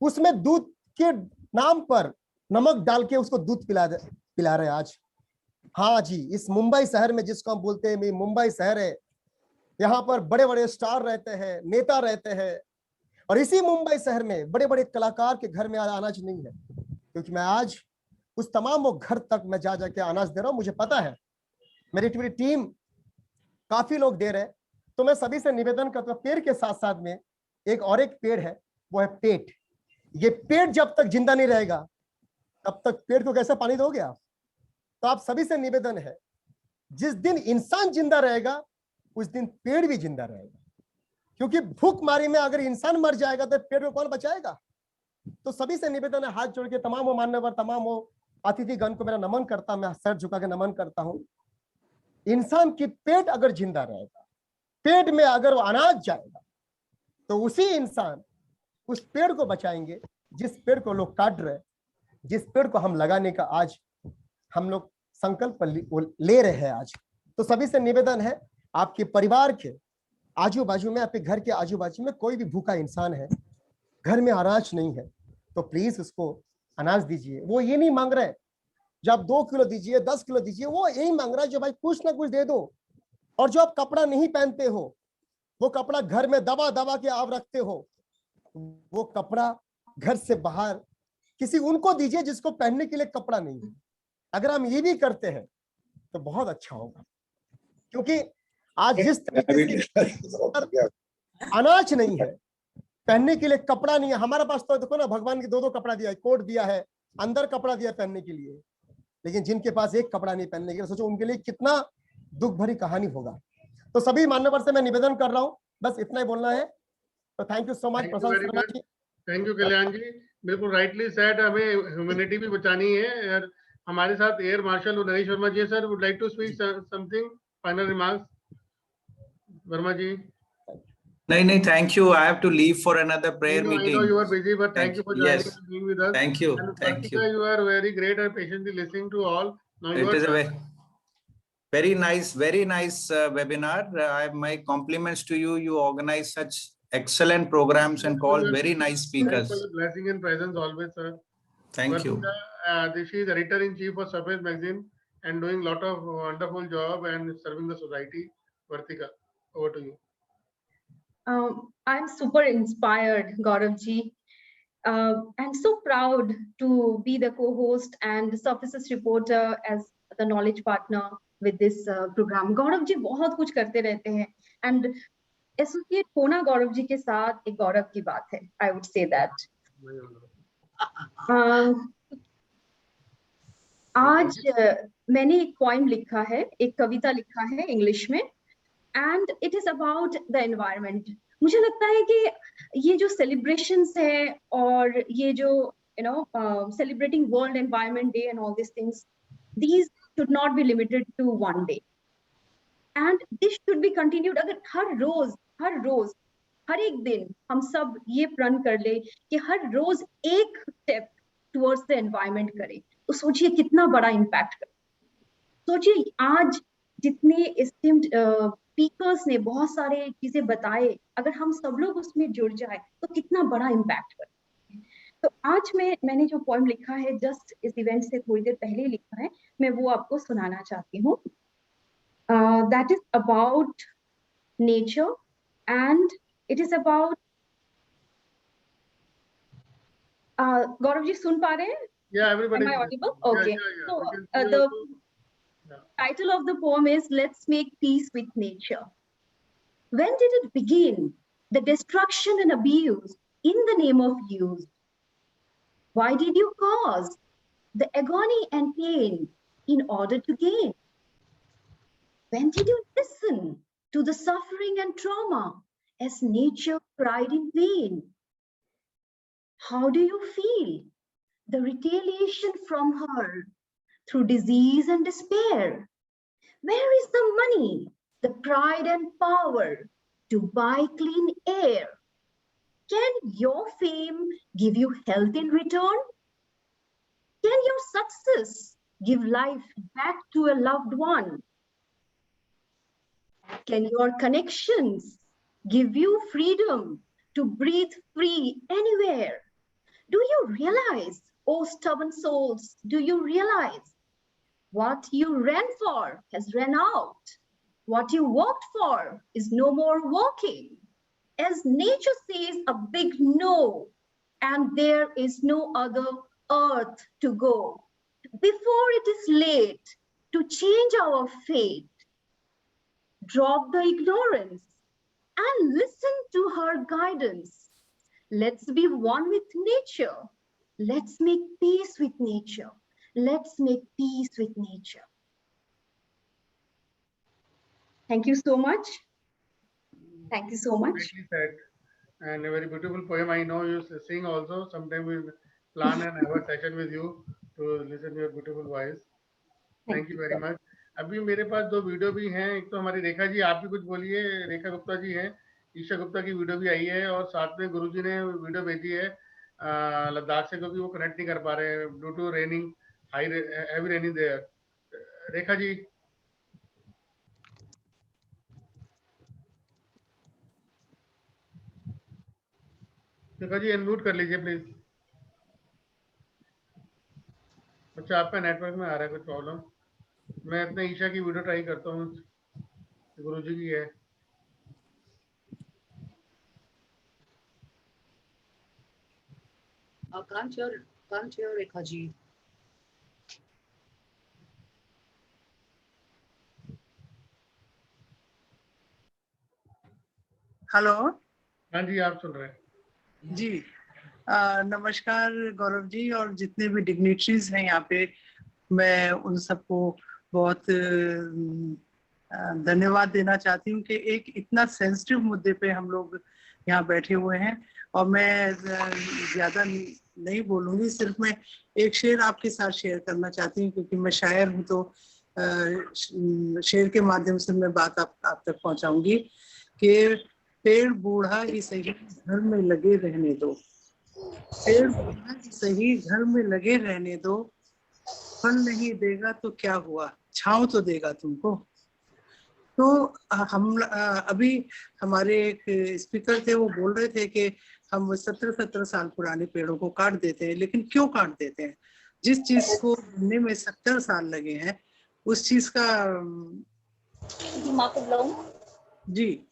उसमें दूध के नाम पर नमक डाल के उसको दूध पिला रहे आज। हाँ जी, इस मुंबई शहर में जिसको हम बोलते हैं मुंबई शहर है, यहाँ पर बड़े बड़े स्टार रहते हैं, नेता रहते हैं, और इसी मुंबई शहर में बड़े बड़े कलाकार के घर में अनाज नहीं है। क्योंकि मैं आज उस तमाम वो घर तक मैं जा जाके अनाज दे रहा हूँ। मुझे पता है मेरी टीम काफी लोग दे रहे हैं। तो मैं सभी से निवेदन करता हूँ, पेड़ के साथ साथ में एक पेड़ है, वो है पेट। ये पेड़ जब तक जिंदा नहीं रहेगा तब तक पेड़ को कैसे पानी दोगे आप? तो आप सभी से निवेदन है, जिस दिन इंसान जिंदा रहेगा उस दिन पेड़ भी जिंदा रहेगा। क्योंकि भूखमारी में अगर इंसान मर जाएगा तो पेट को कौन बचाएगा। तो सभी से निवेदन है, हाथ जोड़ के तमाम वो मान्यवर, तमाम वो अतिथिगण को मेरा नमन करता, मैं सर झुका के नमन करता हूँ। इंसान की पेट अगर जिंदा रहेगा, पेट में अगर वो अनाज जाएगा, तो उसी इंसान उस पेड़ को बचाएंगे जिस पेड़ को लोग काट रहे, जिस पेड़ को हम लगाने का आज हम लोग संकल्प ले रहे हैं आज। तो सभी से निवेदन है, आपके परिवार के आजू बाजू में, आपके घर के आजू बाजू में कोई भी भूखा इंसान है, घर में अनाज नहीं है, तो प्लीज उसको अनाज दीजिए। वो ये नहीं मांग रहे जो आप 2 किलो दीजिए, 10 किलो दीजिए, वो यही मांग रहा है जो भाई कुछ ना कुछ दे दो। और जो आप कपड़ा नहीं पहनते हो, वो कपड़ा घर में दबा दबा के आप रखते हो, वो कपड़ा घर से बाहर किसी उनको दीजिए जिसको पहनने के लिए कपड़ा नहीं है। अगर हम ये भी करते हैं तो बहुत अच्छा होगा, क्योंकि आज जिस तरीके से अनाज नहीं है, पहनने के लिए कपड़ा नहीं है, हमारे पास तो देखो ना, भगवान के 2 कपड़ा दिया है, कोट दिया है, अंदर कपड़ा दिया पहनने के लिए, लेकिन जिनके पास एक कपड़ा नहीं पहनने के लिए, सोचो उनके लिए कितना दुख भरी कहानी होगा। तो सभी मान्यवर से मैं निवेदन कर रहा हूँ, बस इतना ही बोलना है। तो thank you so much Prashant Sharma ji. Thank you Kalyan ji, बिल्कुल राइटली सेड, हमें ह्यूमैनिटी भी बचानी है। और हमारे साथ air marshal Uday Sharma ji sir, would like to speak something, final remarks. Verma ji. नहीं, thank you. I have to leave for another prayer meeting. I know you are busy, but thank you for joining Yes. and being with us. Thank you. And Thank Pratika, you are very great and patiently listening to all. Now It is a very nice webinar. My compliments to you. You organize such excellent programs and call very nice speakers. Thanks for your blessing and presence always, sir. Thank you. She is editor-in-chief of Surface Magazine and doing lot of wonderful job and serving the society. Pratika, over to you. I'm super inspired, Gaurav ji. I'm so proud to be the co-host and Surfaces reporter as the knowledge partner with this program. Gaurav ji बहुत कुछ करते रहते हैं, and associate होना गौरव जी के साथ एक गौरव की बात है, I would say that. आज मैंने एक पोइम लिखा है, एक कविता लिखा है इंग्लिश में, and it is about the environment. मुझे लगता है कि ये जो celebrations है और ये जो celebrating World Environment Day and all these things, these should not be limited to one day, and this should be continued. अगर हर रोज हर एक दिन हम सब ये प्रण कर ले कि हर रोज एक स्टेप टुवर्ड्स द एनवायरनमेंट करें, तो सोचिए कितना बड़ा इम्पैक्ट करे। सोचिए आज जितने एस्टीम्ड स्पीकर्स ने बहुत सारे चीजें बताए, अगर हम सब लोग उसमें जुड़ जाए तो कितना बड़ा इम्पैक्ट करे। तो आज मैंने जो पोएम लिखा है, जस्ट इस इवेंट से थोड़ी देर पहले लिखा है, मैं वो आपको सुनाना चाहती हूँ। That is about nature and it is about Gaurav ji sun pa rahe hain? Yeah, everybody. Am I audible? Okay. Yeah. So the title of the poem is Let's Make Peace with Nature. When did it begin? The destruction and abuse in the name of use. Why did you cause the agony and pain in order to gain? When did you listen to the suffering and trauma as nature cried in vain? How do you feel the retaliation from her through disease and despair? Where is the money, the pride and power to buy clean air? Can your fame give you health in return? Can your success give life back to a loved one? Can your connections give you freedom to breathe free anywhere? Do you realize, oh stubborn souls, do you realize what you ran for has run out? What you walked for is no more walking. As nature says a big no, and there is no other earth to go. Before it is late to change our fate, drop the ignorance and listen to her guidance. Let's be one with nature. Let's make peace with nature. Let's make peace with nature. Thank you so much. Thank you so much. Said. And a very beautiful poem. I know you sing also. Sometime we'll plan and have a session with you to listen to your beautiful voice. Thank you very much. अभी मेरे पास 2 video भी हैं. एक तो हमारी रेखा जी, आप भी कुछ बोलिए. रेखा गुप्ता जी हैं, ईशा गुप्ता की वीडियो भी आई है, और साथ में गुरुजी ने वीडियो भेजी है लद्दाख से, क्योंकि वो कनेक्ट नहीं कर पा रहे हैं due to raining, heavy raining there. Rekha ji. Rekha ji unmute कर लीजिए प्लीज. अच्छा, आपका नेटवर्क में आ रहा है कुछ प्रॉब्लम. मैं अपने ईशा की वीडियो ट्राई करता हूँ, गुरुजी की है. Can't hear Rekha ji. Hello. हाँ जी, आप सुन रहे हैं जी. नमस्कार गौरव जी और जितने भी डिग्निटरीज हैं यहाँ पे, मैं उन सबको बहुत धन्यवाद देना चाहती हूँ कि एक इतना सेंसिटिव मुद्दे पे हम लोग यहाँ बैठे हुए हैं. और मैं ज्यादा नहीं बोलूंगी, सिर्फ मैं एक शेर आपके साथ शेयर करना चाहती हूँ, क्योंकि मैं शायर हूँ, तो शेर के माध्यम से मैं बात आप तक पहुंचाऊंगी कि पेड़ बूढ़ा ही सही घर में लगे रहने दो, पेड़ बूढ़ा ही सही घर में लगे रहने दो, फल नहीं देगा तो क्या हुआ, छांव तो देगा तुमको. तो हम अभी हमारे एक स्पीकर थे, वो बोल रहे थे कि हम 17 साल पुराने पेड़ों को काट देते हैं, लेकिन क्यों काट देते हैं? जिस चीज को बनने में 70 साल लगे हैं, उस चीज का जी.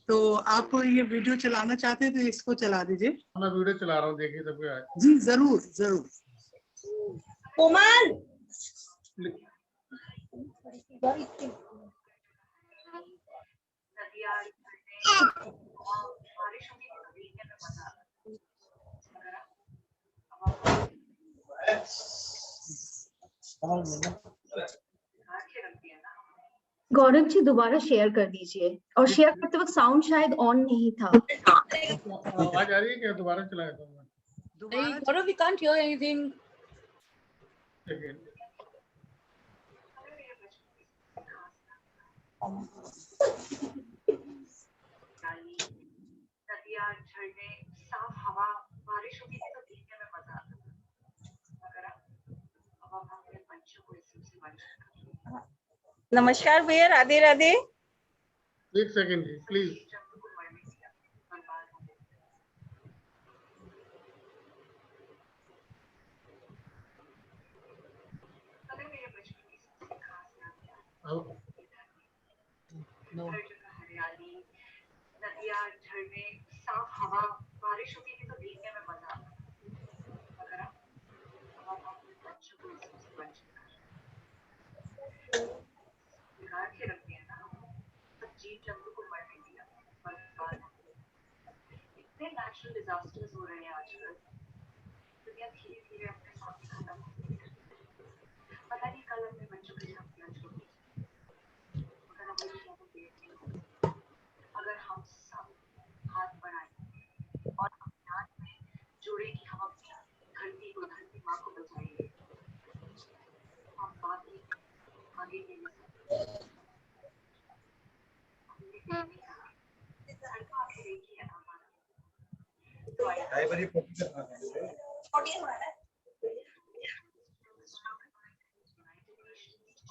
तो आप ये वीडियो चलाना चाहते हैं तो इसको चला दीजिए. मैं वीडियो चला रहा हूँ, देखिए सबके आज. जी जरूर जरूर. कोमल गौरव जी दोबारा शेयर कर दीजिए, और शेयर करते वक्त साउंड शायद ऑन नहीं था. आवाज आ रही है क्या? दोबारा चलाया था. Gaurav, we can't hear anything. नमस्कार भैया, राधे राधे. एक सेकंड जी प्लीज. हरियाली, नदियाँ, झरने, साफ हवा, बारिश होती है तो भीगने में मजा आता है. अगर आप बच्चों को इससे वंचित बिगाड़ के रख दिया ना, तो जीव जंतु को मरने दिया. इतने नेचुरल डिजास्टर्स हो रहे हैं आजकल, दुनिया धीरे धीरे अपने साथ खत्म हो रही है. पता नहीं कल अपने बच्चों के साथ क्या छोड़ेंगे. अगर हम सब हाथ बढ़ाएं और ध्यान में जोड़े कि हम अपनी धरती को, धरती माँ को बचाएंगे, हम बाकी आगे के लिए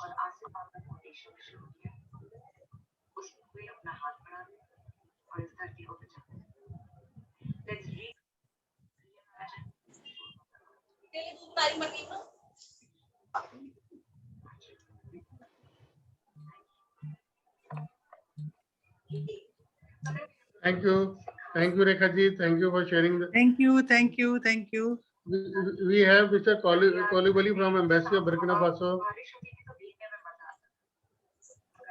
और आसिफ आपका फाउंडेशन शुरू किया, उसमें अपना हाथ बढ़ा दें और इस धरती को बचाएं. Let's read. Thank you Rekha ji, thank you for sharing. Thank you. We have Mr. Kolibali from Embassy of Burkina Faso.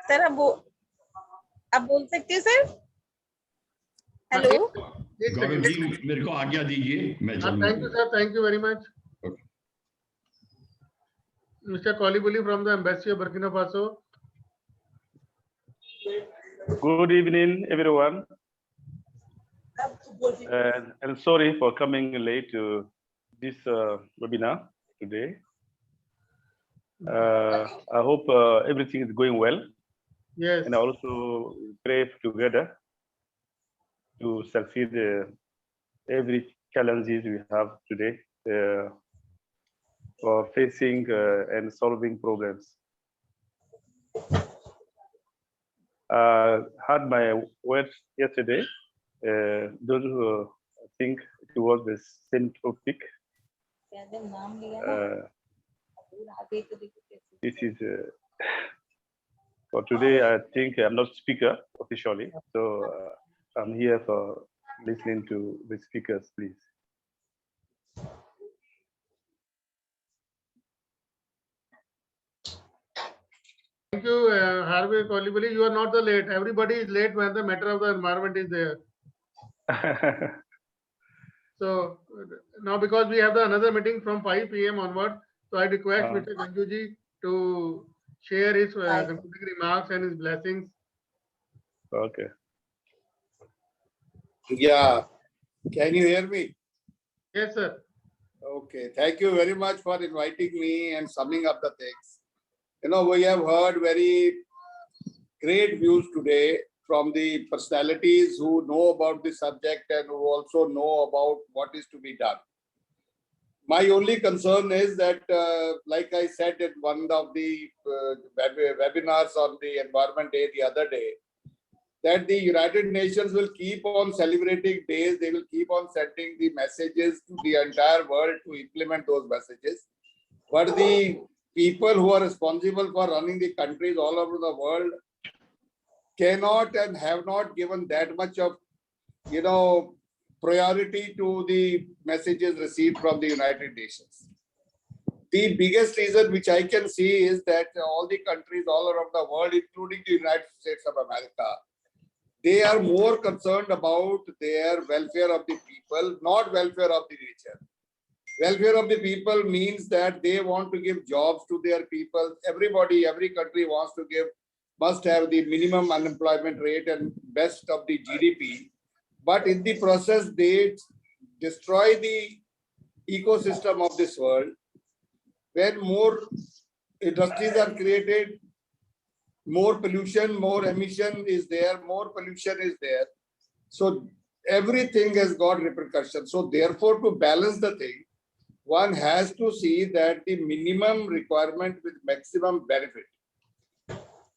Sir आप बोल सकते हैं सर. हेलो गौरव जी, मेरे को आज्ञा दीजिए, मैं चलूंगा. Thank you sir, thank you very much. Okay. Mr. Kolibali from the Embassy of Burkina Faso. Good evening, everyone. And sorry for coming late to this webinar today. I hope everything is going well. Yes. And I also pray together to succeed every challenges we have today for facing and solving problems. Had my words yesterday. Those who think it was the same topic. This is for today. I think I'm not speaker officially, so I'm here for listening to the speakers, please. Thank you, Harvey Kolibali. You are not the late. Everybody is late when the matter of the environment is there. So now, because we have another meeting from 5 p.m. onward, so I request Mr. Ganjuji to share his concluding remarks and his blessings. Okay. Yeah. Can you hear me? Yes, sir. Okay. Thank you very much for inviting me and summing up the things. You know, we have heard very great views today from the personalities who know about the subject and who also know about what is to be done. My only concern is that, like I said in one of the webinars on the Environment Day the other day, that the United Nations will keep on celebrating days, they will keep on sending the messages to the entire world to implement those messages. But the people who are responsible for running the countries all over the world cannot and have not given that much of, you know, priority to the messages received from the United Nations. The biggest reason which I can see is that all the countries all around the world, including the United States of America, they are more concerned about their welfare of the people, not welfare of the nature. Welfare of the people means that they want to give jobs to their people. Everybody, every country wants to give, must have the minimum unemployment rate and best of the GDP. But in the process, they destroy the ecosystem of this world. When more industries are created, more pollution, more emission is there, more pollution is there. So everything has got repercussions. So therefore, to balance the thing, one has to see that the minimum requirement with maximum benefit.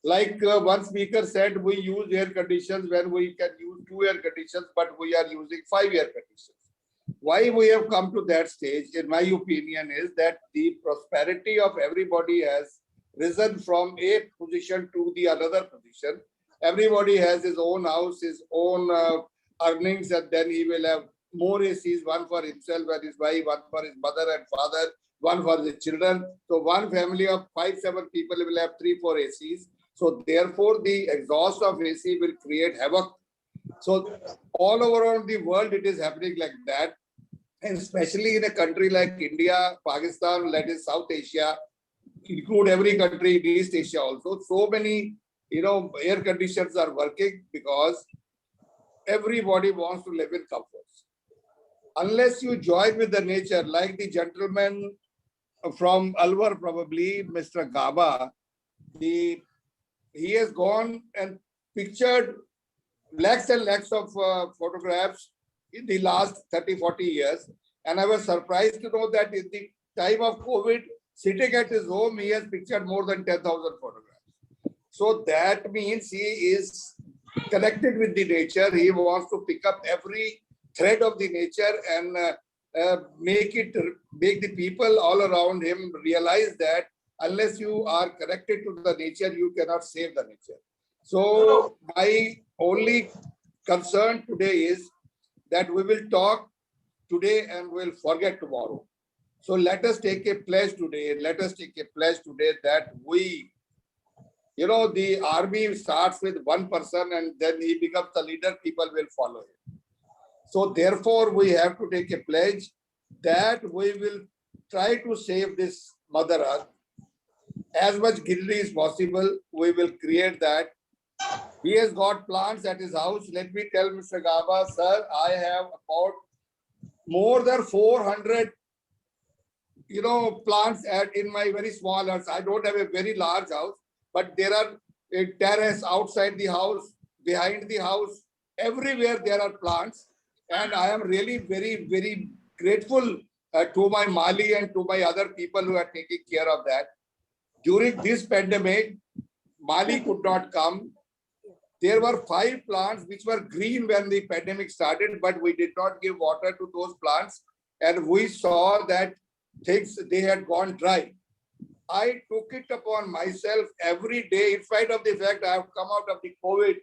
Like one speaker said, we use air conditions when we can use 2 air conditions, but we are using 5 air conditions. Why we have come to that stage, in my opinion, is that the prosperity of everybody has risen from a position to the another position. Everybody has his own house, his own earnings, and then he will have more ACs, one for himself and his wife, one for his mother and father, one for the children. So one family of 5-7 people will have 3-4 ACs. So therefore, the exhaust of AC will create havoc. So all over the world, it is happening like that. And especially in a country like India, Pakistan, that is South Asia, include every country in East Asia also. So many, you know, air conditions are working because everybody wants to live in comfort. Unless you join with the nature, like the gentleman from Alwar, probably, Mr. Gaba, he has gone and pictured lakhs and lakhs of photographs in the last 30-40 years. And I was surprised to know that in the time of COVID, sitting at his home, he has pictured more than 10,000 photographs. So that means he is connected with the nature. He wants to pick up every thread of the nature and make the people all around him realize that unless you are connected to the nature, you cannot save the nature. So my only concern today is that we will talk today and we'll forget tomorrow. So let us take a pledge today. Let us take a pledge today that we, you know, the army starts with one person and then he becomes the leader, people will follow him. So therefore, we have to take a pledge that we will try to save this Mother Earth. As much greenery is possible, we will create that. He has got plants at his house. Let me tell Mr. Gaba, sir, I have about more than 400, plants in my very small house. I don't have a very large house, but there are a terrace outside the house, behind the house, everywhere there are plants. And I am really very, very grateful to my Mali and to my other people who are taking care of that. During this pandemic, Mali could not come. There were 5 plants which were green when the pandemic started, but we did not give water to those plants. And we saw that they had gone dry. I took it upon myself every day, in spite of the fact I have come out of the COVID,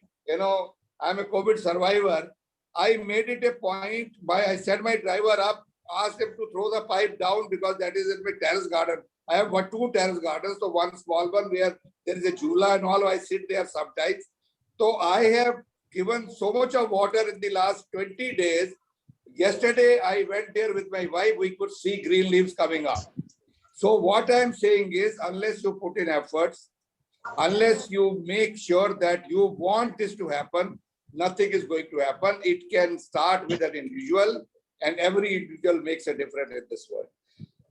I'm a COVID survivor. I made it a point I set my driver up, asked him to throw the pipe down because that is in my terrace garden. I have got 2 terrace gardens, so one small one where there is a jula and all, I sit there sometimes. So I have given so much of water in the last 20 days. Yesterday, I went there with my wife, we could see green leaves coming up. So what I'm saying is, unless you put in efforts, unless you make sure that you want this to happen, nothing is going to happen. It can start with an individual, and every individual makes a difference in this world.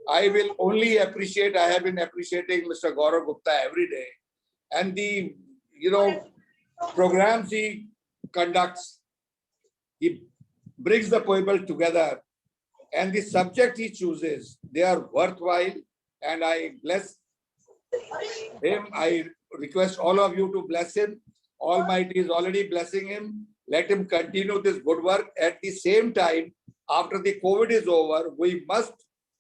I will only appreciate, I have been appreciating Mr. Gaurav Gupta every day, and the, programs he conducts. He brings the people together, and the subject he chooses, they are worthwhile, and I bless him. I request all of you to bless him. Almighty is already blessing him. Let him continue this good work. At the same time, after the COVID is over, we must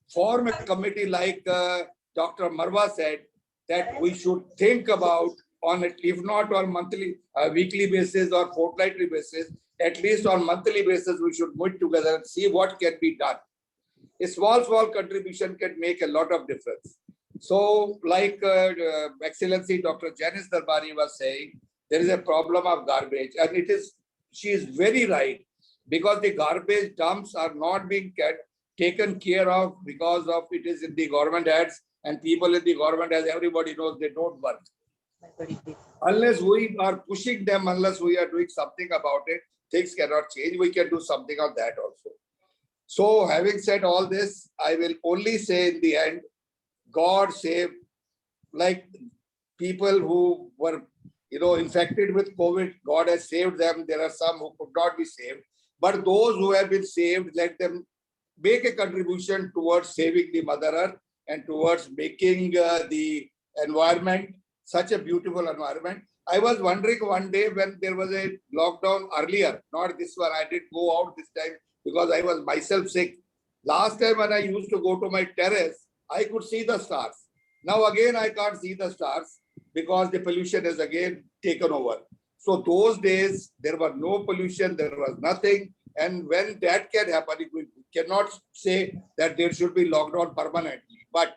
form a committee like Dr. Marwa said, that we should think about on it, if not on monthly, weekly basis or fortnightly basis, at least on monthly basis, we should meet together and see what can be done. A small contribution can make a lot of difference. So like Excellency Dr. Janice Darbari was saying, there is a problem of garbage, and she is very right, because the garbage dumps are not being taken care of because of it is in the government hands, and people in the government, as everybody knows, they don't work. Unless we are pushing them, unless we are doing something about it, things cannot change. We can do something on that also. So having said all this, I will only say in the end, God save, like people who were, infected with COVID, God has saved them. There are some who could not be saved, but those who have been saved, let them make a contribution towards saving the Mother Earth and towards making the environment such a beautiful environment. I was wondering one day when there was a lockdown earlier, not this one, I did go out this time because I was myself sick. Last time when I used to go to my terrace, I could see the stars. Now again, I can't see the stars because the pollution has again taken over. So those days, there was no pollution, there was nothing. And when that can happen, we cannot say that there should be lockdown permanently. But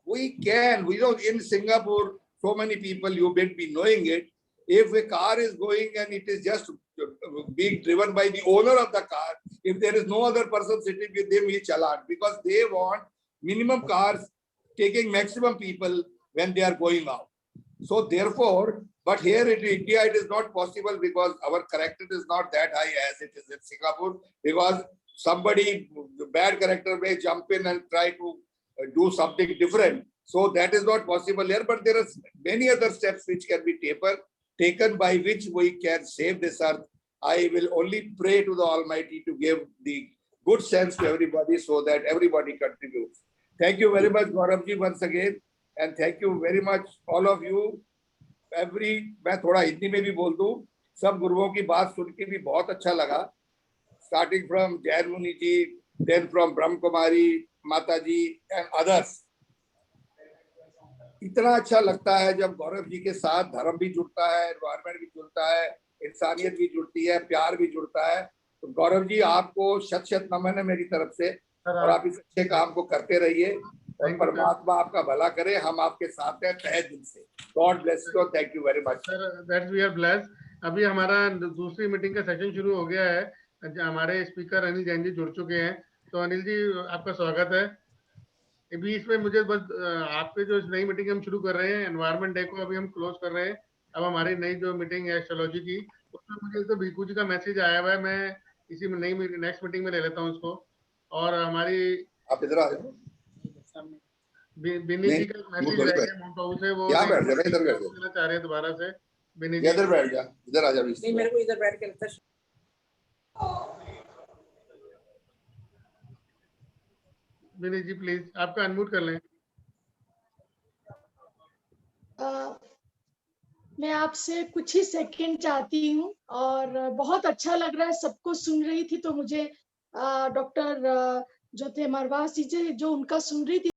we can, in Singapore, so many people, you may be knowing it. If a car is going and it is just being driven by the owner of the car, if there is no other person sitting with them, he challan, because they want minimum cars taking maximum people when they are going out. So therefore, but here in India, it is not possible because our character is not that high as it is in Singapore, because somebody, bad character may jump in and try to do something different. So that is not possible here, but there are many other steps which can be taken by which we can save this earth. I will only pray to the Almighty to give the good sense to everybody so that everybody contributes. Thank you very much, Gauravji, once again. And thank you very much, all of you. मैं थोड़ा हिंदी में भी बोल दूं, सब गुरुओं की बात सुन के भी बहुत अच्छा लगा. Starting from Jain Muni ji, then from Brahm Kumari, Mata ji and others. इतना अच्छा लगता है जब गौरव जी के साथ धर्म भी जुड़ता है, एनवायरमेंट भी जुड़ता है, इंसानियत भी जुड़ती है, प्यार भी जुड़ता है. तो गौरव जी, आपको शत नमन है मेरी तरफ से, और आप इस अच्छे काम को करते रहिए और परमात्मा आपका भला करे. हम आपके साथ हैं तहे दिल से. God bless you. Thank you very much sir. That's we are blessed. अभी हमारा दूसरी मीटिंग का सेशन शुरू हो गया है. हमारे स्पीकर अनिल जैन जी जुड़ चुके हैं. तो अनिल जी, आपका स्वागत है. अभी इसमें मुझे बस आपके जो नई मीटिंग हम शुरू कर रहे हैं, एनवायरमेंट डे को अभी हम क्लोज कर रहे हैं, अब हमारी नई जो मीटिंग है एस्ट्रोलॉजी की, उसमें मुझे तो भीकू जी का मैसेज आया हुआ है, मैं इसी में नई नेक्स्ट मीटिंग में ले लेता हूँ उसको। और हमारी आप इधर आ जाओ, बिनी जी का मैसेज है कि माउंट आबू से वो यहाँ बैठ जा, इधर बैठ जा, मिलना चाह रहे हैं दोबारा से। बिनी जी इधर बैठ जा, इधर आ जा। नहीं, मेरे को इधर बैठ के लगता है। बिनी जी प्लीज आपका अनम्यूट कर लें। मैं आपसे कुछ ही सेकंड चाहती हूँ, और बहुत अच्छा लग रहा है, सबको सुन रही थी तो मुझे डॉक्टर जो थे मरवासी जी, जो उनका सुन रही थी